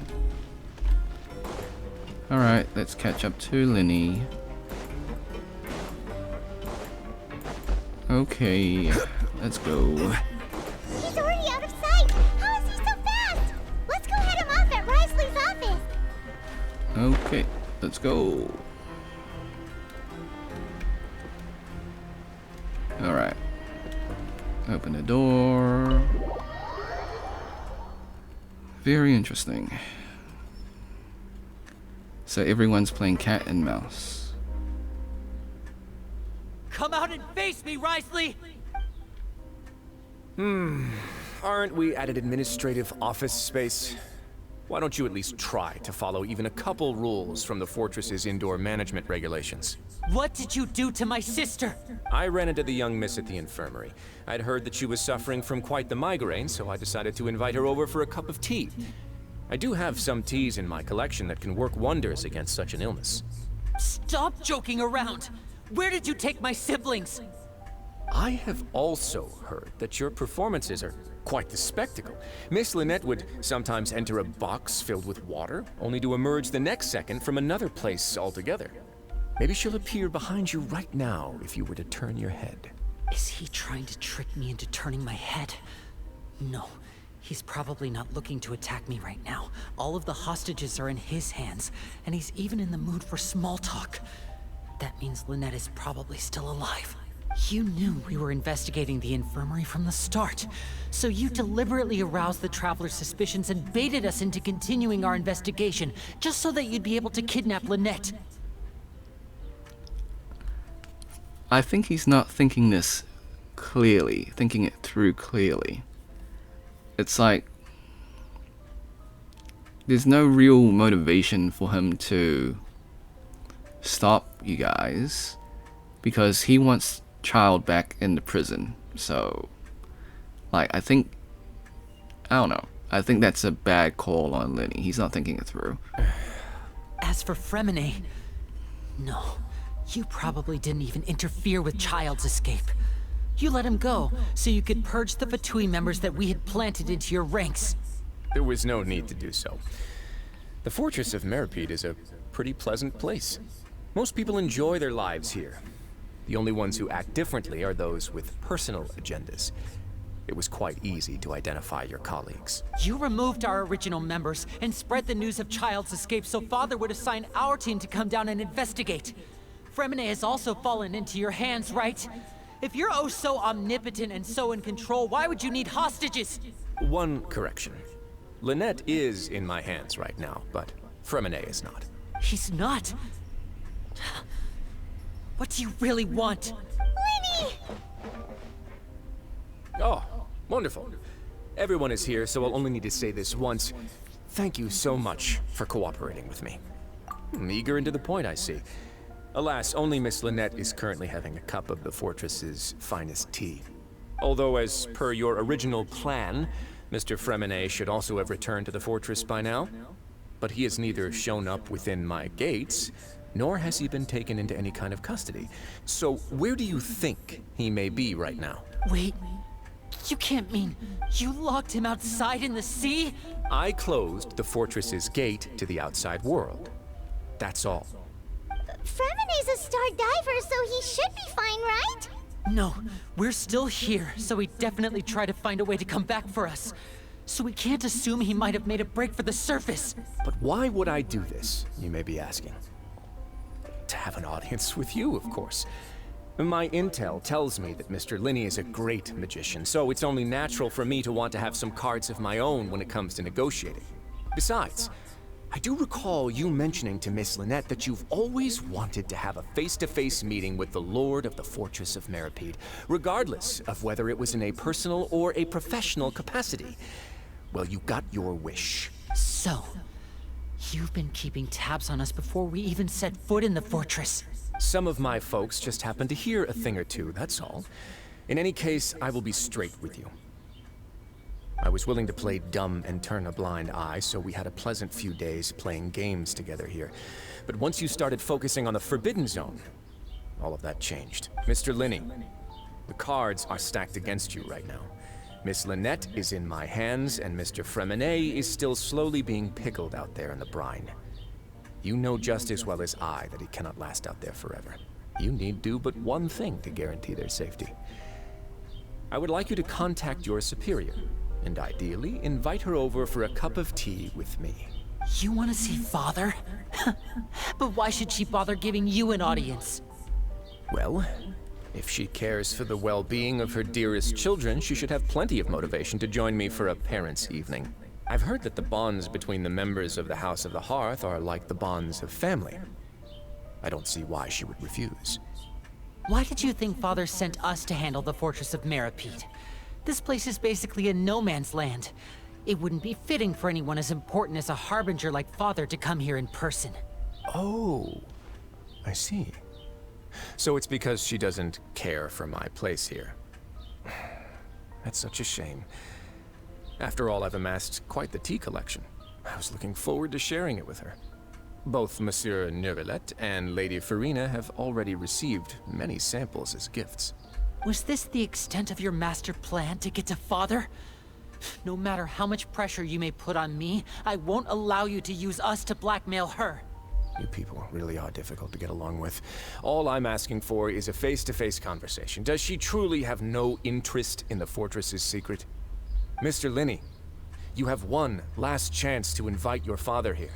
[SPEAKER 1] Alright, let's catch up to Linny. Okay, let's go.
[SPEAKER 2] He's already out of sight! How is he so fast? Let's go head him off at Risley's office!
[SPEAKER 1] Okay, let's go. Alright. Open the door. Very interesting. So everyone's playing cat and mouse.
[SPEAKER 8] Come out and face me, Risley!
[SPEAKER 11] Aren't we at an administrative office space? Why don't you at least try to follow even a couple rules from the fortress's indoor management regulations?
[SPEAKER 8] What did you do to my sister?
[SPEAKER 11] I ran into the young miss at the infirmary. I'd heard that she was suffering from quite the migraine, so I decided to invite her over for a cup of tea. I do have some teas in my collection that can work wonders against such an illness.
[SPEAKER 8] Stop joking around! Where did you take my siblings?
[SPEAKER 11] I have also heard that your performances are quite the spectacle. Miss Lynette would sometimes enter a box filled with water, only to emerge the next second from another place altogether. Maybe she'll appear behind you right now if you were to turn your head.
[SPEAKER 8] Is he trying to trick me into turning my head? No, he's probably not looking to attack me right now. All of the hostages are in his hands, and he's even in the mood for small talk. That means Lynette is probably still alive. You knew we were investigating the infirmary from the start, so you deliberately aroused the Traveler's suspicions and baited us into continuing our investigation, just so that you'd be able to kidnap Lynette.
[SPEAKER 1] I think he's not thinking this clearly, thinking it through clearly. It's like there's no real motivation for him to stop you guys because he wants Child back in the prison. So like I don't know, I think that's a bad call on Lenny. He's not thinking it through.
[SPEAKER 8] As for Fremine, no, you probably didn't even interfere with Child's escape. You let him go so you could purge the Fatui members that we had planted into your ranks.
[SPEAKER 11] There was no need to do so. The Fortress of Meripede is a pretty pleasant place. Most people enjoy their lives here. The only ones who act differently are those with personal agendas. It was quite easy to identify your colleagues.
[SPEAKER 8] You removed our original members and spread the news of Child's escape so Father would assign our team to come down and investigate. Fremine has also fallen into your hands, right? If you're oh so omnipotent and so in control, why would you need hostages?
[SPEAKER 11] One correction. Lynette is in my hands right now, but Fremine is not.
[SPEAKER 8] He's not. What do you really want?
[SPEAKER 2] Lenny!
[SPEAKER 11] Oh, wonderful. Everyone is here, so I'll only need to say this once. Thank you so much for cooperating with me. Eager and to the point, I see. Alas, only Miss Lynette is currently having a cup of the fortress's finest tea. Although, as per your original plan, Mr. Fremine should also have returned to the fortress by now. But he has neither shown up within my gates, nor has he been taken into any kind of custody. So where do you think he may be right now?
[SPEAKER 8] Wait, you can't mean you locked him outside in the sea?
[SPEAKER 11] I closed the fortress's gate to the outside world. That's all.
[SPEAKER 2] Fremine's a star diver, so he should be fine, right?
[SPEAKER 8] No, we're still here, so he definitely tried to find a way to come back for us. So we can't assume he might have made a break for the surface.
[SPEAKER 11] But why would I do this, you may be asking? To have an audience with you, of course. My intel tells me that Mr. Linney is a great magician, so it's only natural for me to want to have some cards of my own when it comes to negotiating. Besides, I do recall you mentioning to Miss Lynette that you've always wanted to have a face-to-face meeting with the Lord of the Fortress of Meripede, regardless of whether it was in a personal or a professional capacity. Well, you got your wish.
[SPEAKER 8] So, you've been keeping tabs on us before we even set foot in the fortress.
[SPEAKER 11] Some of my folks just happened to hear a thing or two, that's all. In any case, I will be straight with you. I was willing to play dumb and turn a blind eye, so we had a pleasant few days playing games together here. But once you started focusing on the Forbidden Zone, all of that changed. Mr. Linney, the cards are stacked against you right now. Miss Lynette is in my hands, and Mr. Fremine is still slowly being pickled out there in the brine. You know just as well as I that he cannot last out there forever. You need do but one thing to guarantee their safety. I would like you to contact your superior, and ideally invite her over for a cup of tea with me.
[SPEAKER 8] You want to see Father? But why should she bother giving you an audience?
[SPEAKER 11] Well, if she cares for the well-being of her dearest children, she should have plenty of motivation to join me for a parents' evening. I've heard that the bonds between the members of the House of the Hearth are like the bonds of family. I don't see why she would refuse.
[SPEAKER 8] Why did you think Father sent us to handle the Fortress of Meripede? This place is basically a no man's land. It wouldn't be fitting for anyone as important as a Harbinger like Father to come here in person.
[SPEAKER 11] Oh, I see. So it's because she doesn't care for my place here. That's such a shame. After all, I've amassed quite the tea collection. I was looking forward to sharing it with her. Both Monsieur Neuvillette and Lady Farina have already received many samples as gifts.
[SPEAKER 8] Was this the extent of your master plan to get to Father? No matter how much pressure you may put on me, I won't allow you to use us to blackmail her.
[SPEAKER 11] You people really are difficult to get along with. All I'm asking for is a face-to-face conversation. Does she truly have no interest in the fortress's secret? Mr. Linney, you have one last chance to invite your father here.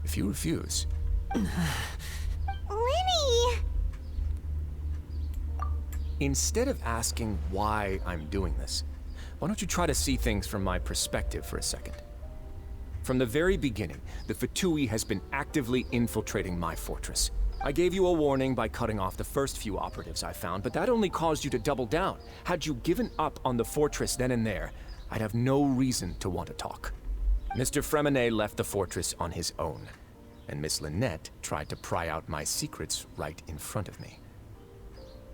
[SPEAKER 11] If you refuse...
[SPEAKER 2] Linny!
[SPEAKER 11] Instead of asking why I'm doing this, why don't you try to see things from my perspective for a second? From the very beginning, the Fatui has been actively infiltrating my fortress. I gave you a warning by cutting off the first few operatives I found, but that only caused you to double down. Had you given up on the fortress then and there, I'd have no reason to want to talk. Mr. Fremenet left the fortress on his own, and Miss Lynette tried to pry out my secrets right in front of me.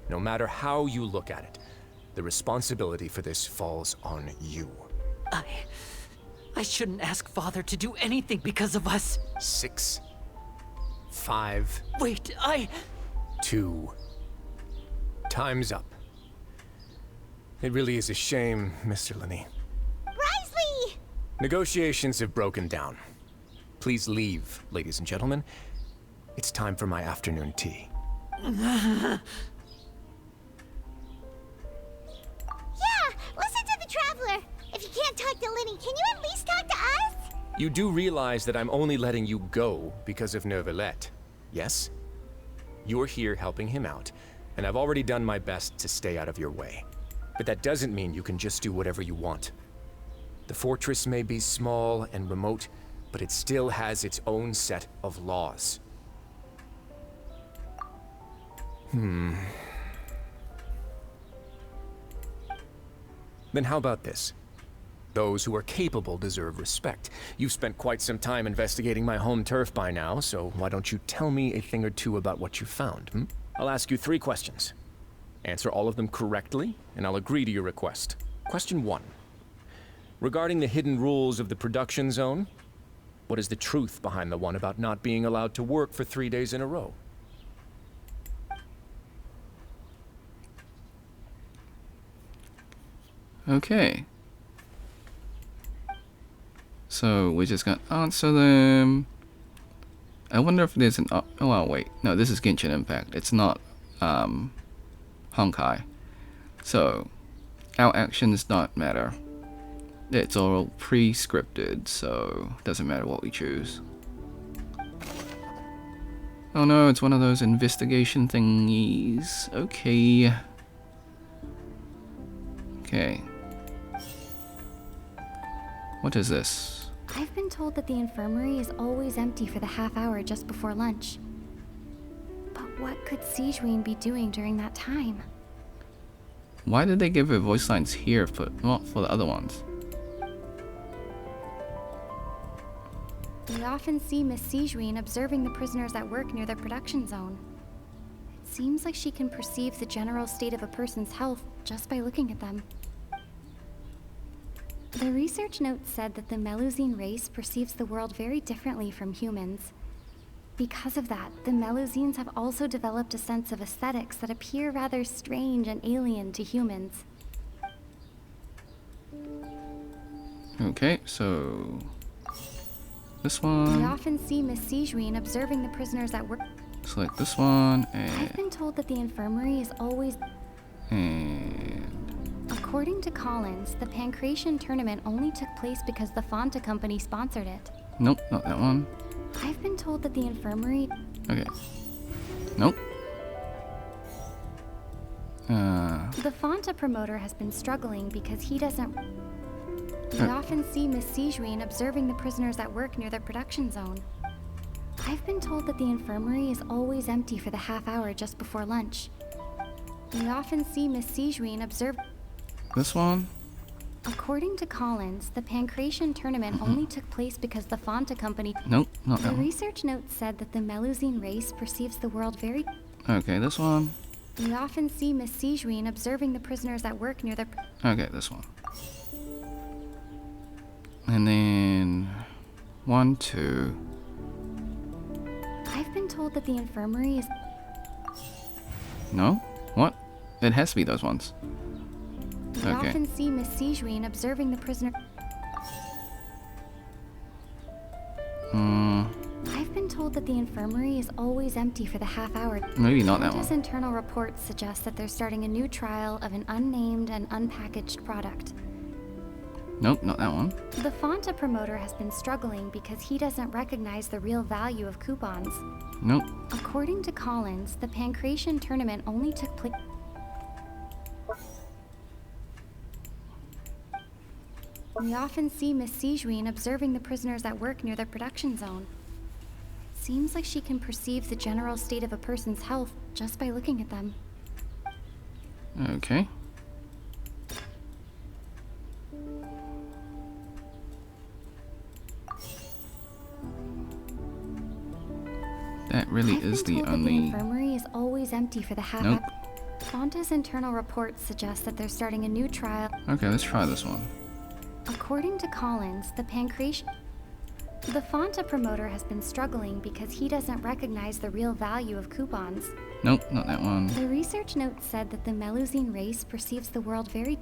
[SPEAKER 11] No matter how you look at it, the responsibility for this falls on you.
[SPEAKER 8] I shouldn't ask Father to do anything because of us.
[SPEAKER 11] 6, 5...
[SPEAKER 8] Wait,
[SPEAKER 11] 2... Time's up. It really is a shame, Mr. Linney.
[SPEAKER 2] Risley!
[SPEAKER 11] Negotiations have broken down. Please leave, ladies and gentlemen. It's time for my afternoon tea.
[SPEAKER 2] Yeah, listen to the Traveler. If you can't talk to Linny, can you at least talk to us?
[SPEAKER 11] You do realize that I'm only letting you go because of Neuvillette, yes? You're here helping him out, and I've already done my best to stay out of your way. But that doesn't mean you can just do whatever you want. The fortress may be small and remote, but it still has its own set of laws. Then how about this? Those who are capable deserve respect. You've spent quite some time investigating my home turf by now, so why don't you tell me a thing or two about what you found, I'll ask you 3 questions. Answer all of them correctly, and I'll agree to your request. Question 1. Regarding the hidden rules of the production zone, what is the truth behind the one about not being allowed to work for 3 days in a row?
[SPEAKER 1] Okay. So we're just gonna answer them. I wonder if there's an oh wait, no, this is Genshin Impact. It's not Honkai. So our actions don't matter. It's all pre-scripted, so it doesn't matter what we choose. Oh no, it's one of those investigation thingies. Okay. Okay. What is this?
[SPEAKER 12] I've been told that the infirmary is always empty for the half hour just before lunch. But what could Sigewinne be doing during that time?
[SPEAKER 1] Why did they give her voice lines here for not for the other ones?
[SPEAKER 12] We often see Miss Sigewinne observing the prisoners at work near the production zone. It seems like she can perceive the general state of a person's health just by looking at them. The research note said that the Melusine race perceives the world very differently from humans. Because of that, the Melusines have also developed a sense of aesthetics that appear rather strange and alien to humans.
[SPEAKER 1] Okay, so this
[SPEAKER 12] We
[SPEAKER 1] one.
[SPEAKER 12] often see Miss Sigewinne observing the prisoners at work.
[SPEAKER 1] Select this one
[SPEAKER 12] I've been told that the infirmary is always...
[SPEAKER 1] and
[SPEAKER 12] According to Collins, the Pancration tournament only took place because the Fonta company sponsored it.
[SPEAKER 1] Nope, not that one.
[SPEAKER 12] I've been told that the infirmary...
[SPEAKER 1] Okay. Nope.
[SPEAKER 12] The Fonta promoter has been struggling because he doesn't... We often see Miss Sijuin observing the prisoners at work near the production zone. I've been told that the infirmary is always empty for the half hour just before lunch. We often see Miss Sijuin observe...
[SPEAKER 1] This one?
[SPEAKER 12] According to Collins, the Pancration tournament only took place because the Fonta company...
[SPEAKER 1] Nope, not
[SPEAKER 12] The
[SPEAKER 1] that one.
[SPEAKER 12] research note said that the Melusine race perceives the world very...
[SPEAKER 1] Okay, this one.
[SPEAKER 12] We often see Miss Sijuin observing the prisoners at work near the...
[SPEAKER 1] Okay, this one. And then 1, 2.
[SPEAKER 12] I've been told that the infirmary is...
[SPEAKER 1] No? What? It has to be those ones.
[SPEAKER 12] We
[SPEAKER 1] Okay.
[SPEAKER 12] often see Miss Sijuin observing the prisoner... I've been told that the infirmary is always empty for the half hour.
[SPEAKER 1] Maybe not that
[SPEAKER 12] Fonta's
[SPEAKER 1] one.
[SPEAKER 12] internal reports suggest that they're starting a new trial of an unnamed and unpackaged product.
[SPEAKER 1] Nope, not that one.
[SPEAKER 12] The Fonta promoter has been struggling because he doesn't recognize the real value of coupons.
[SPEAKER 1] Nope.
[SPEAKER 12] According to Collins, the Pancration tournament only took place... We often see Miss Sijuin observing the prisoners at work near the production zone. Seems like she can perceive the general state of a person's health just by looking at them.
[SPEAKER 1] Okay. That really
[SPEAKER 12] I've
[SPEAKER 1] is
[SPEAKER 12] been
[SPEAKER 1] the
[SPEAKER 12] told that
[SPEAKER 1] only...
[SPEAKER 12] the infirmary is always empty for the half
[SPEAKER 1] Nope.
[SPEAKER 12] Fonta's internal reports suggest that they're starting a new trial.
[SPEAKER 1] Okay, let's try this one.
[SPEAKER 12] According to Collins, the Pancration... The Fonta promoter has been struggling because he doesn't recognize the real value of coupons.
[SPEAKER 1] Nope, not that one.
[SPEAKER 12] The research note said that the Melusine race perceives the world very...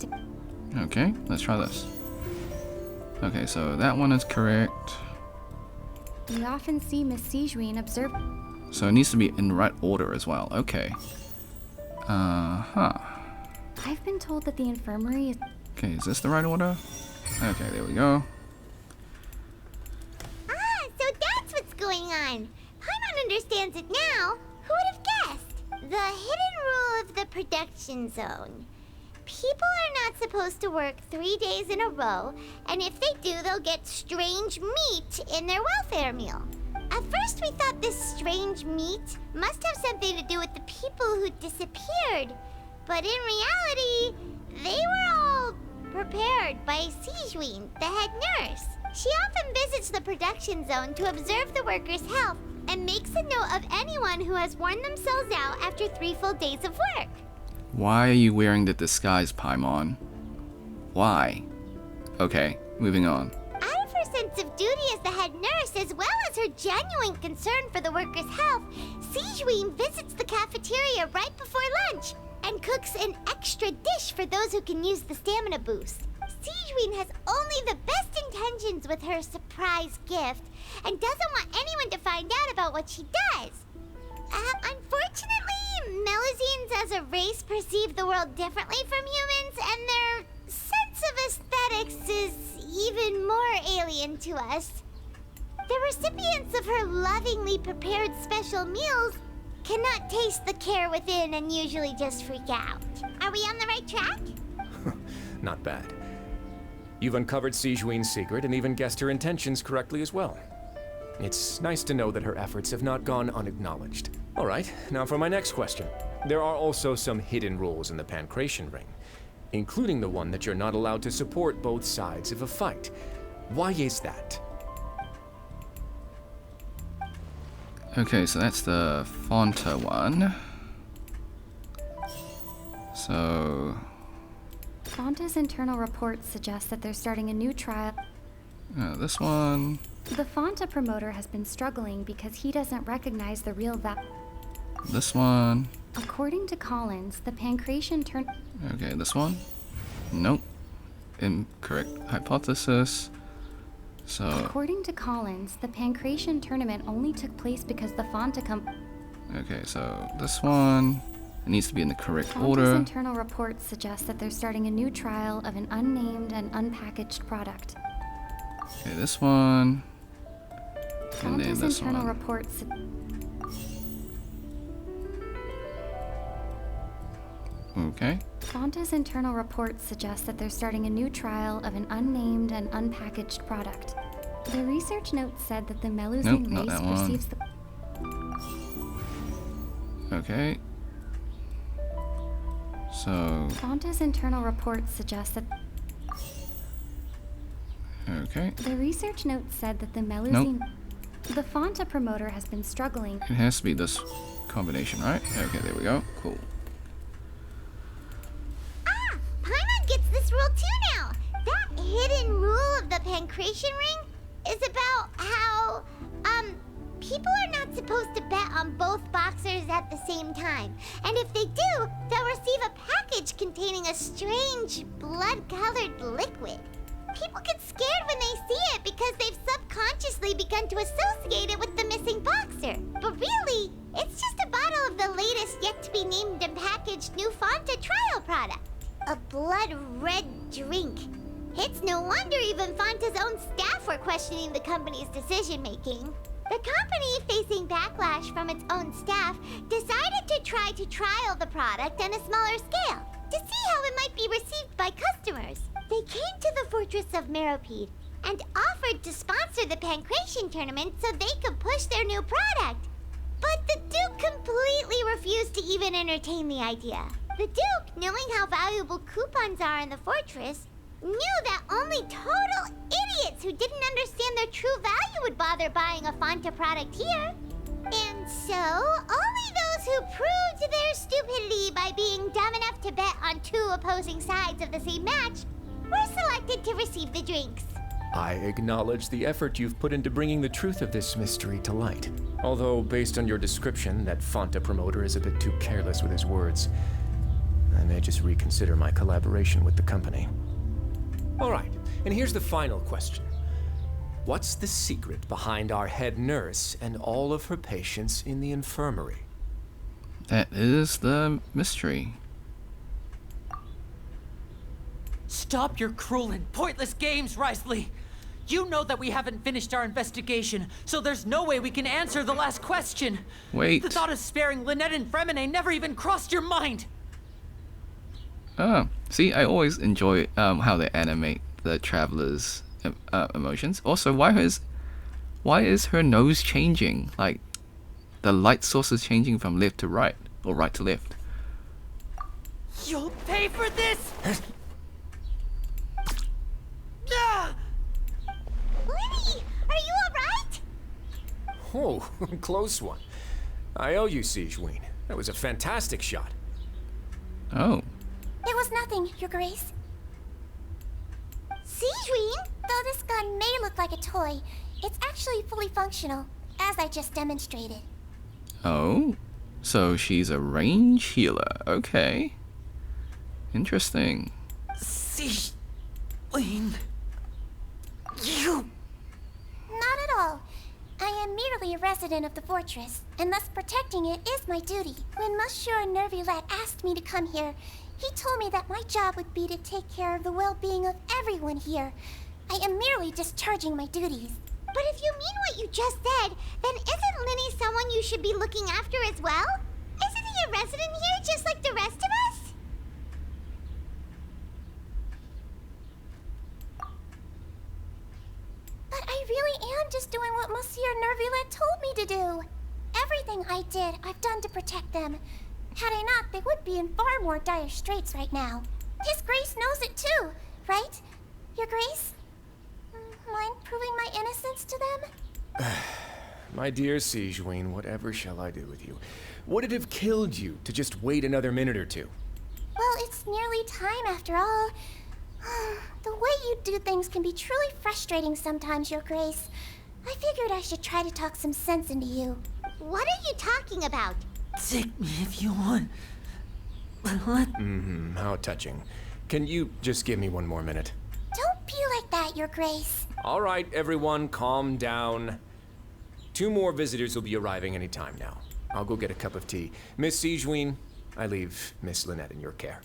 [SPEAKER 1] Okay, let's try this. Okay, so that one is correct.
[SPEAKER 12] We often see Miss Sijuin observe...
[SPEAKER 1] So it needs to be in the right order as well. Okay.
[SPEAKER 12] I've been told that the infirmary is...
[SPEAKER 1] Okay, is this the right order? Okay, there we go.
[SPEAKER 2] Ah, so that's what's going on. Paimon understands it now. Who would have guessed? The hidden rule of the production zone. People are not supposed to work 3 days in a row, and if they do, they'll get strange meat in their welfare meal. At first, we thought this strange meat must have something to do with the people who disappeared. But in reality, they were all prepared by Sijuin, the head nurse. She often visits the production zone to observe the workers' health and makes a note of anyone who has worn themselves out after 3 full days of work.
[SPEAKER 1] Why are you wearing the disguise, Paimon? Why? Okay, moving on.
[SPEAKER 2] Out of her sense of duty as the head nurse, as well as her genuine concern for the workers' health, Sijuin visits the cafeteria right before lunch and cooks an extra dish for those who can use the stamina boost. Sijuin has only the best intentions with her surprise gift and doesn't want anyone to find out about what she does. Unfortunately, Melusines as a race perceive the world differently from humans, and their sense of aesthetics is even more alien to us. The recipients of her lovingly prepared special meals cannot taste the care within and usually just freak out. Are we on the right track?
[SPEAKER 11] Not bad. You've uncovered Sijuin's secret and even guessed her intentions correctly as well. It's nice to know that her efforts have not gone unacknowledged. All right, now for my next question. There are also some hidden rules in the Pancration Ring, including the one that you're not allowed to support both sides of a fight. Why is that?
[SPEAKER 1] Okay, so that's the Fonta one. So...
[SPEAKER 12] Fonta's internal reports suggest that they're starting a new trial.
[SPEAKER 1] this one...
[SPEAKER 12] The Fonta promoter has been struggling because he doesn't recognize the real value.
[SPEAKER 1] This one...
[SPEAKER 12] According to Collins, the Pancration
[SPEAKER 1] Okay, this one? Nope. Incorrect hypothesis. So...
[SPEAKER 12] According to Collins, the Pancration tournament only took place because the Fonta
[SPEAKER 1] Okay, so this one... It needs to be in the correct
[SPEAKER 12] Fonta's
[SPEAKER 1] order.
[SPEAKER 12] internal reports suggest that they're starting a new trial of an unnamed and unpackaged product.
[SPEAKER 1] Okay, this one. And then
[SPEAKER 12] Fonta's
[SPEAKER 1] this
[SPEAKER 12] internal
[SPEAKER 1] one.
[SPEAKER 12] reports.
[SPEAKER 1] Okay.
[SPEAKER 12] Fonta's internal reports suggest that they're starting a new trial of an unnamed and unpackaged product. The research note said that the
[SPEAKER 1] Nope,
[SPEAKER 12] Melusine
[SPEAKER 1] not
[SPEAKER 12] race
[SPEAKER 1] that one.
[SPEAKER 12] perceives the.
[SPEAKER 1] Okay. So,
[SPEAKER 12] Fonta's internal reports suggest that.
[SPEAKER 1] okay.
[SPEAKER 12] The research note said that the Melusine. The Fonta promoter has been struggling.
[SPEAKER 1] It has to be this combination, right? Okay, there we go. Cool.
[SPEAKER 2] Ah! Paimon gets this rule too now! That hidden rule of the Pancration Ring is about how, people are not supposed to bet on both boxers at the same time. And if they do, they'll receive a package containing a strange, blood-colored liquid. People get scared when they see it because they've subconsciously begun to associate it with the missing boxer. But really, it's just a bottle of the latest yet-to-be-named and packaged new Fonta trial product. A blood-red drink. It's no wonder even Fonta's own staff were questioning the company's decision-making. The company, facing backlash from its own staff, decided to try to trial the product on a smaller scale to see how it might be received by customers. They came to the fortress of Meropide and offered to sponsor the Pancration tournament so they could push their new product. But the Duke completely refused to even entertain the idea. The Duke, knowing how valuable coupons are in the fortress, knew that only total idiots who didn't understand their true value would bother buying a Fonta product here. And so, only those who proved their stupidity by being dumb enough to bet on two opposing sides of the same match were selected to receive the drinks.
[SPEAKER 11] I acknowledge the effort you've put into bringing the truth of this mystery to light. Although, based on your description, that Fonta promoter is a bit too careless with his words. I may just reconsider my collaboration with the company. All right, and here's the final question. What's the secret behind our head nurse and all of her patients in the infirmary?
[SPEAKER 1] That is the mystery.
[SPEAKER 8] Stop your cruel and pointless games, Risley! You know that we haven't finished our investigation, so there's no way we can answer the last question.
[SPEAKER 1] Wait.
[SPEAKER 8] The thought of sparing Lynette and Fremine never even crossed your mind.
[SPEAKER 1] Oh, see, I always enjoy how they animate the traveler's emotions. Also, why is her nose changing? Like, the light source is changing from left to right, or right to left.
[SPEAKER 8] You'll pay for this! Ah!
[SPEAKER 2] Lenny, are you alright?
[SPEAKER 11] Oh, close one. I owe you, Sigewinne. That was a fantastic shot.
[SPEAKER 1] Oh.
[SPEAKER 2] It was nothing, Your Grace. Sigewinne, though this gun may look like a toy, it's actually fully functional, as I just demonstrated.
[SPEAKER 1] Oh? So she's a range healer. Okay. Interesting.
[SPEAKER 8] Sigewinne... You...
[SPEAKER 2] Not at all. I am merely a resident of the fortress, and thus protecting it is my duty. When Monsieur Nervulette asked me to come here, he told me that my job would be to take care of the well-being of everyone here. I am merely discharging my duties. But if you mean what you just said, then isn't Linny someone you should be looking after as well? Isn't he a resident here just like the rest of us? But I really am just doing what Monsieur Nervulette told me to do. Everything I did, I've done to protect them. Had I not, they would be in far more dire straits right now. His Grace knows it too, right? Your Grace? Mind proving my innocence to them?
[SPEAKER 11] My dear Sigewinne, whatever shall I do with you? Would it have killed you to just wait another minute or two?
[SPEAKER 2] Well, it's nearly time after all. The way you do things can be truly frustrating sometimes, Your Grace. I figured I should try to talk some sense into you. What are you talking about?
[SPEAKER 8] Take me if you want. But
[SPEAKER 11] How touching. Can you just give me one more minute?
[SPEAKER 2] Don't be like that, Your Grace.
[SPEAKER 11] All right, everyone, calm down. 2 more visitors will be arriving any time now. I'll go get a cup of tea. Miss Sigewinne, I leave Miss Lynette in your care.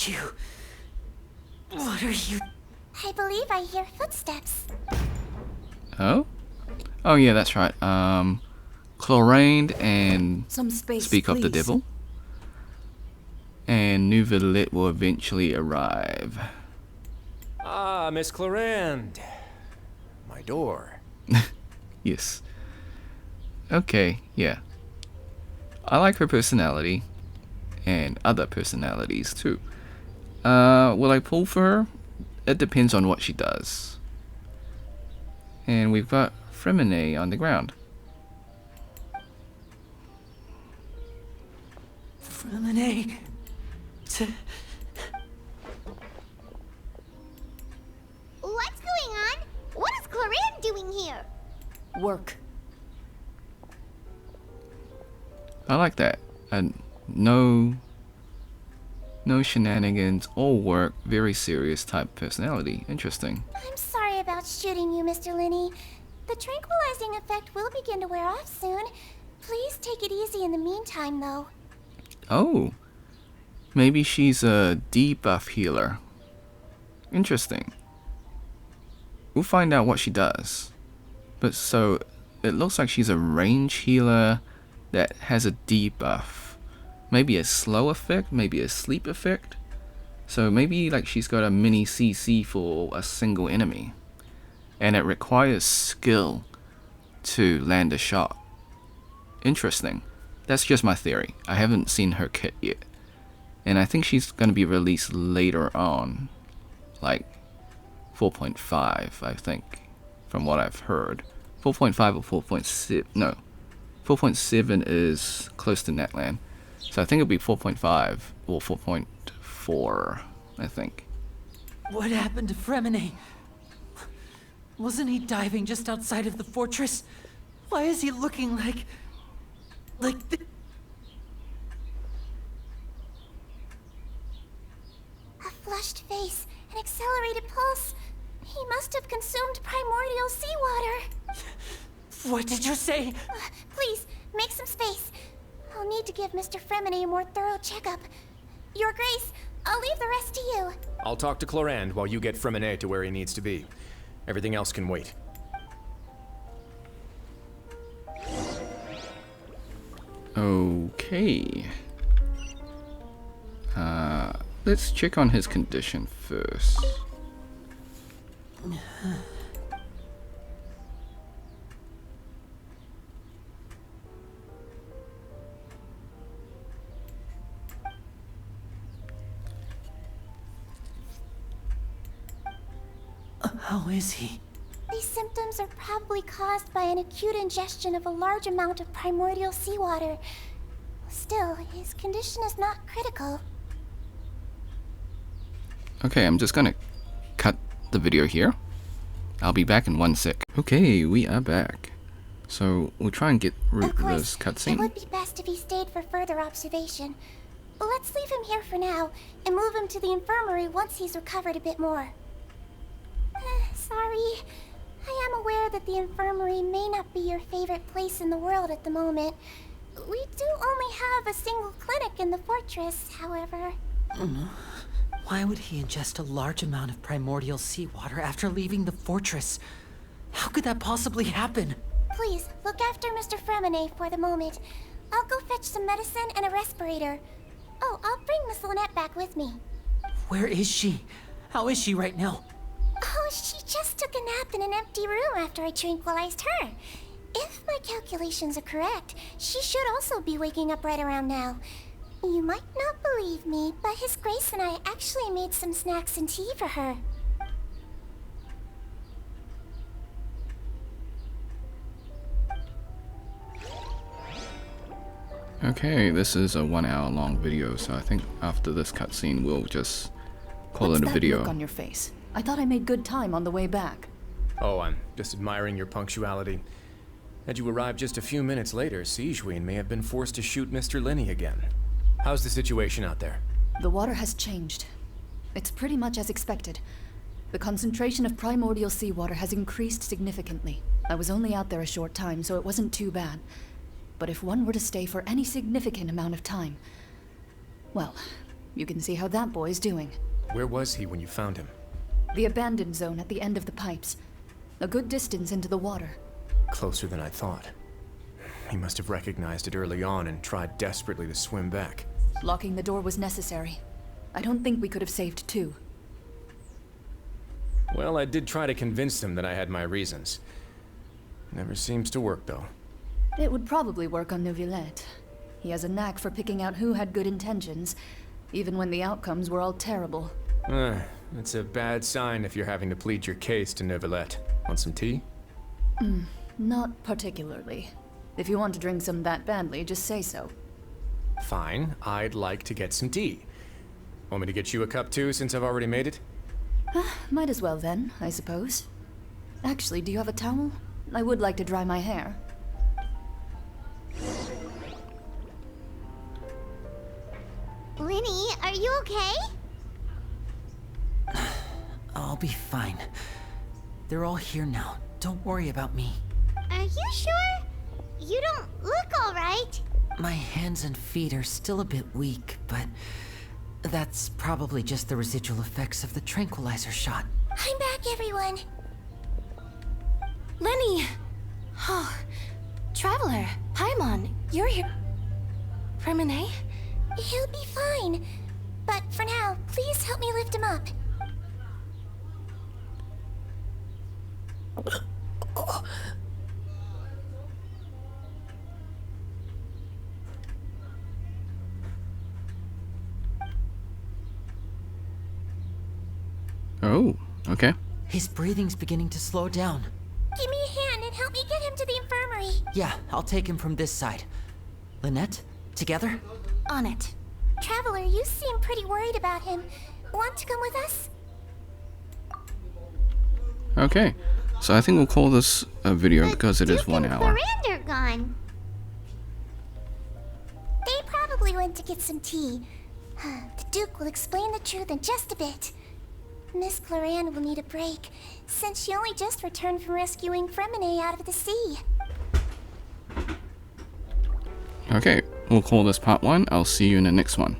[SPEAKER 8] You... What are you...
[SPEAKER 2] I believe I hear footsteps.
[SPEAKER 1] Oh? Oh yeah, that's right. Chlorine and
[SPEAKER 13] Some space,
[SPEAKER 1] Speak of the
[SPEAKER 13] please.
[SPEAKER 1] Devil. And Neuvillette will eventually arrive.
[SPEAKER 11] Ah, Miss Clorinde. My door.
[SPEAKER 1] Yes. Okay, yeah. I like her personality. And other personalities too. Will I pull for her? It depends on what she does. And we've got Fremine on the ground.
[SPEAKER 8] Fremine...
[SPEAKER 2] What's going on? What is Clorinde doing here?
[SPEAKER 13] Work.
[SPEAKER 1] I like that. And no shenanigans, all work, very serious type personality. Interesting.
[SPEAKER 2] I'm sorry about shooting you, Mr. Linney. The tranquilizing effect will begin to wear off soon. Please take it easy in the meantime, though.
[SPEAKER 1] Oh. Maybe she's a debuff healer. Interesting. We'll find out what she does. But so, it looks like she's a range healer that has a debuff. Maybe a slow effect, maybe a sleep effect. So maybe like she's got a mini CC for a single enemy. And it requires skill to land a shot. Interesting. That's just my theory. I haven't seen her kit yet. And I think she's going to be released later on. Like 4.5, I think. From what I've heard. 4.5 or 4.7. No. 4.7 is close to Netland. So I think it'll be 4.5 or 4.4, I think.
[SPEAKER 8] What happened to Fremine? Wasn't he diving just outside of the fortress? Why is he looking like
[SPEAKER 2] A flushed face, an accelerated pulse. He must have consumed primordial seawater.
[SPEAKER 8] What did you say?
[SPEAKER 2] Please, make some space. I'll need to give Mr. Fremine a more thorough checkup. Your Grace, I'll leave the rest to you.
[SPEAKER 11] I'll talk to Clorinde while you get Fremine to where he needs to be. Everything else can wait.
[SPEAKER 1] Okay. Let's check on his condition first.
[SPEAKER 8] How is he?
[SPEAKER 2] These symptoms are probably caused by an acute ingestion of a large amount of primordial seawater. Still, his condition is not critical.
[SPEAKER 1] Okay, I'm just gonna cut the video here. I'll be back in 1 sec. Okay, we are back. So we'll try and get root this
[SPEAKER 2] It
[SPEAKER 1] cutscene.
[SPEAKER 2] would be best if he stayed for further observation. But let's leave him here for now and move him to the infirmary once he's recovered a bit more. Sorry. I am aware that the infirmary may not be your favorite place in the world at the moment. We do only have a single clinic in the fortress, however.
[SPEAKER 8] Why would he ingest a large amount of primordial seawater after leaving the fortress? How could that possibly happen?
[SPEAKER 2] Please, look after Mr. Fremine for the moment. I'll go fetch some medicine and a respirator. Oh, I'll bring Miss Lynette back with me.
[SPEAKER 8] Where is she? How is she right now?
[SPEAKER 2] Oh, she just took a nap in an empty room after I tranquilized her. If my calculations are correct, she should also be waking up right around now. You might not believe me, but His Grace and I actually made some snacks and tea for her.
[SPEAKER 1] Okay, this is a 1 hour long video, so I think after this cutscene we'll just call it a video.
[SPEAKER 13] Look on your face? I thought I made good time on the way back.
[SPEAKER 11] Oh, I'm just admiring your punctuality. Had you arrived just a few minutes later, Siegeween may have been forced to shoot Mr. Linney again. How's the situation out there?
[SPEAKER 13] The water has changed. It's pretty much as expected. The concentration of primordial seawater has increased significantly. I was only out there a short time, so it wasn't too bad. But if one were to stay for any significant amount of time, Well, you can see how that boy's doing.
[SPEAKER 11] Where was he when you found him?
[SPEAKER 13] The abandoned zone at the end of the pipes. A good distance into the water.
[SPEAKER 11] Closer than I thought. He must have recognized it early on and tried desperately to swim back.
[SPEAKER 13] Locking the door was necessary. I don't think we could have saved two.
[SPEAKER 11] Well, I did try to convince him that I had my reasons. Never seems to work, though.
[SPEAKER 13] It would probably work on Neuvillette. He has a knack for picking out who had good intentions, even when the outcomes were all terrible.
[SPEAKER 11] It's a bad sign if you're having to plead your case to Neuvillette. Want some tea?
[SPEAKER 13] Not particularly. If you want to drink some that badly, just say so.
[SPEAKER 11] Fine, I'd like to get some tea. Want me to get you a cup too, since I've already made it?
[SPEAKER 13] Might as well then, I suppose. Actually, do you have a towel? I would like to dry my hair.
[SPEAKER 2] Linny, are you okay?
[SPEAKER 8] I'll be fine. They're all here now. Don't worry about me.
[SPEAKER 2] Are you sure? You don't look alright.
[SPEAKER 8] My hands and feet are still a bit weak, but that's probably just the residual effects of the tranquilizer shot.
[SPEAKER 2] I'm back, everyone.
[SPEAKER 9] Lenny! Oh, Traveler, Paimon, you're here. Remine?
[SPEAKER 2] He'll be fine. But for now, please help me lift him up.
[SPEAKER 1] Oh, okay.
[SPEAKER 8] His breathing's beginning to slow down.
[SPEAKER 2] Give me a hand and help me get him to the infirmary.
[SPEAKER 8] Yeah, I'll take him from this side. Lynette, together?
[SPEAKER 2] On it. Traveler, you seem pretty worried about him. Want to come with us?
[SPEAKER 1] Okay. So I think we'll call this a video because it is 1 hour.
[SPEAKER 2] Duke and Clarande are gone. They probably went to get some tea. The Duke will explain the truth in just a bit. Miss Clarande will need a break, since she only just returned from rescuing Fremine out of the sea.
[SPEAKER 1] Okay, we'll call this part 1. I'll see you in the next one.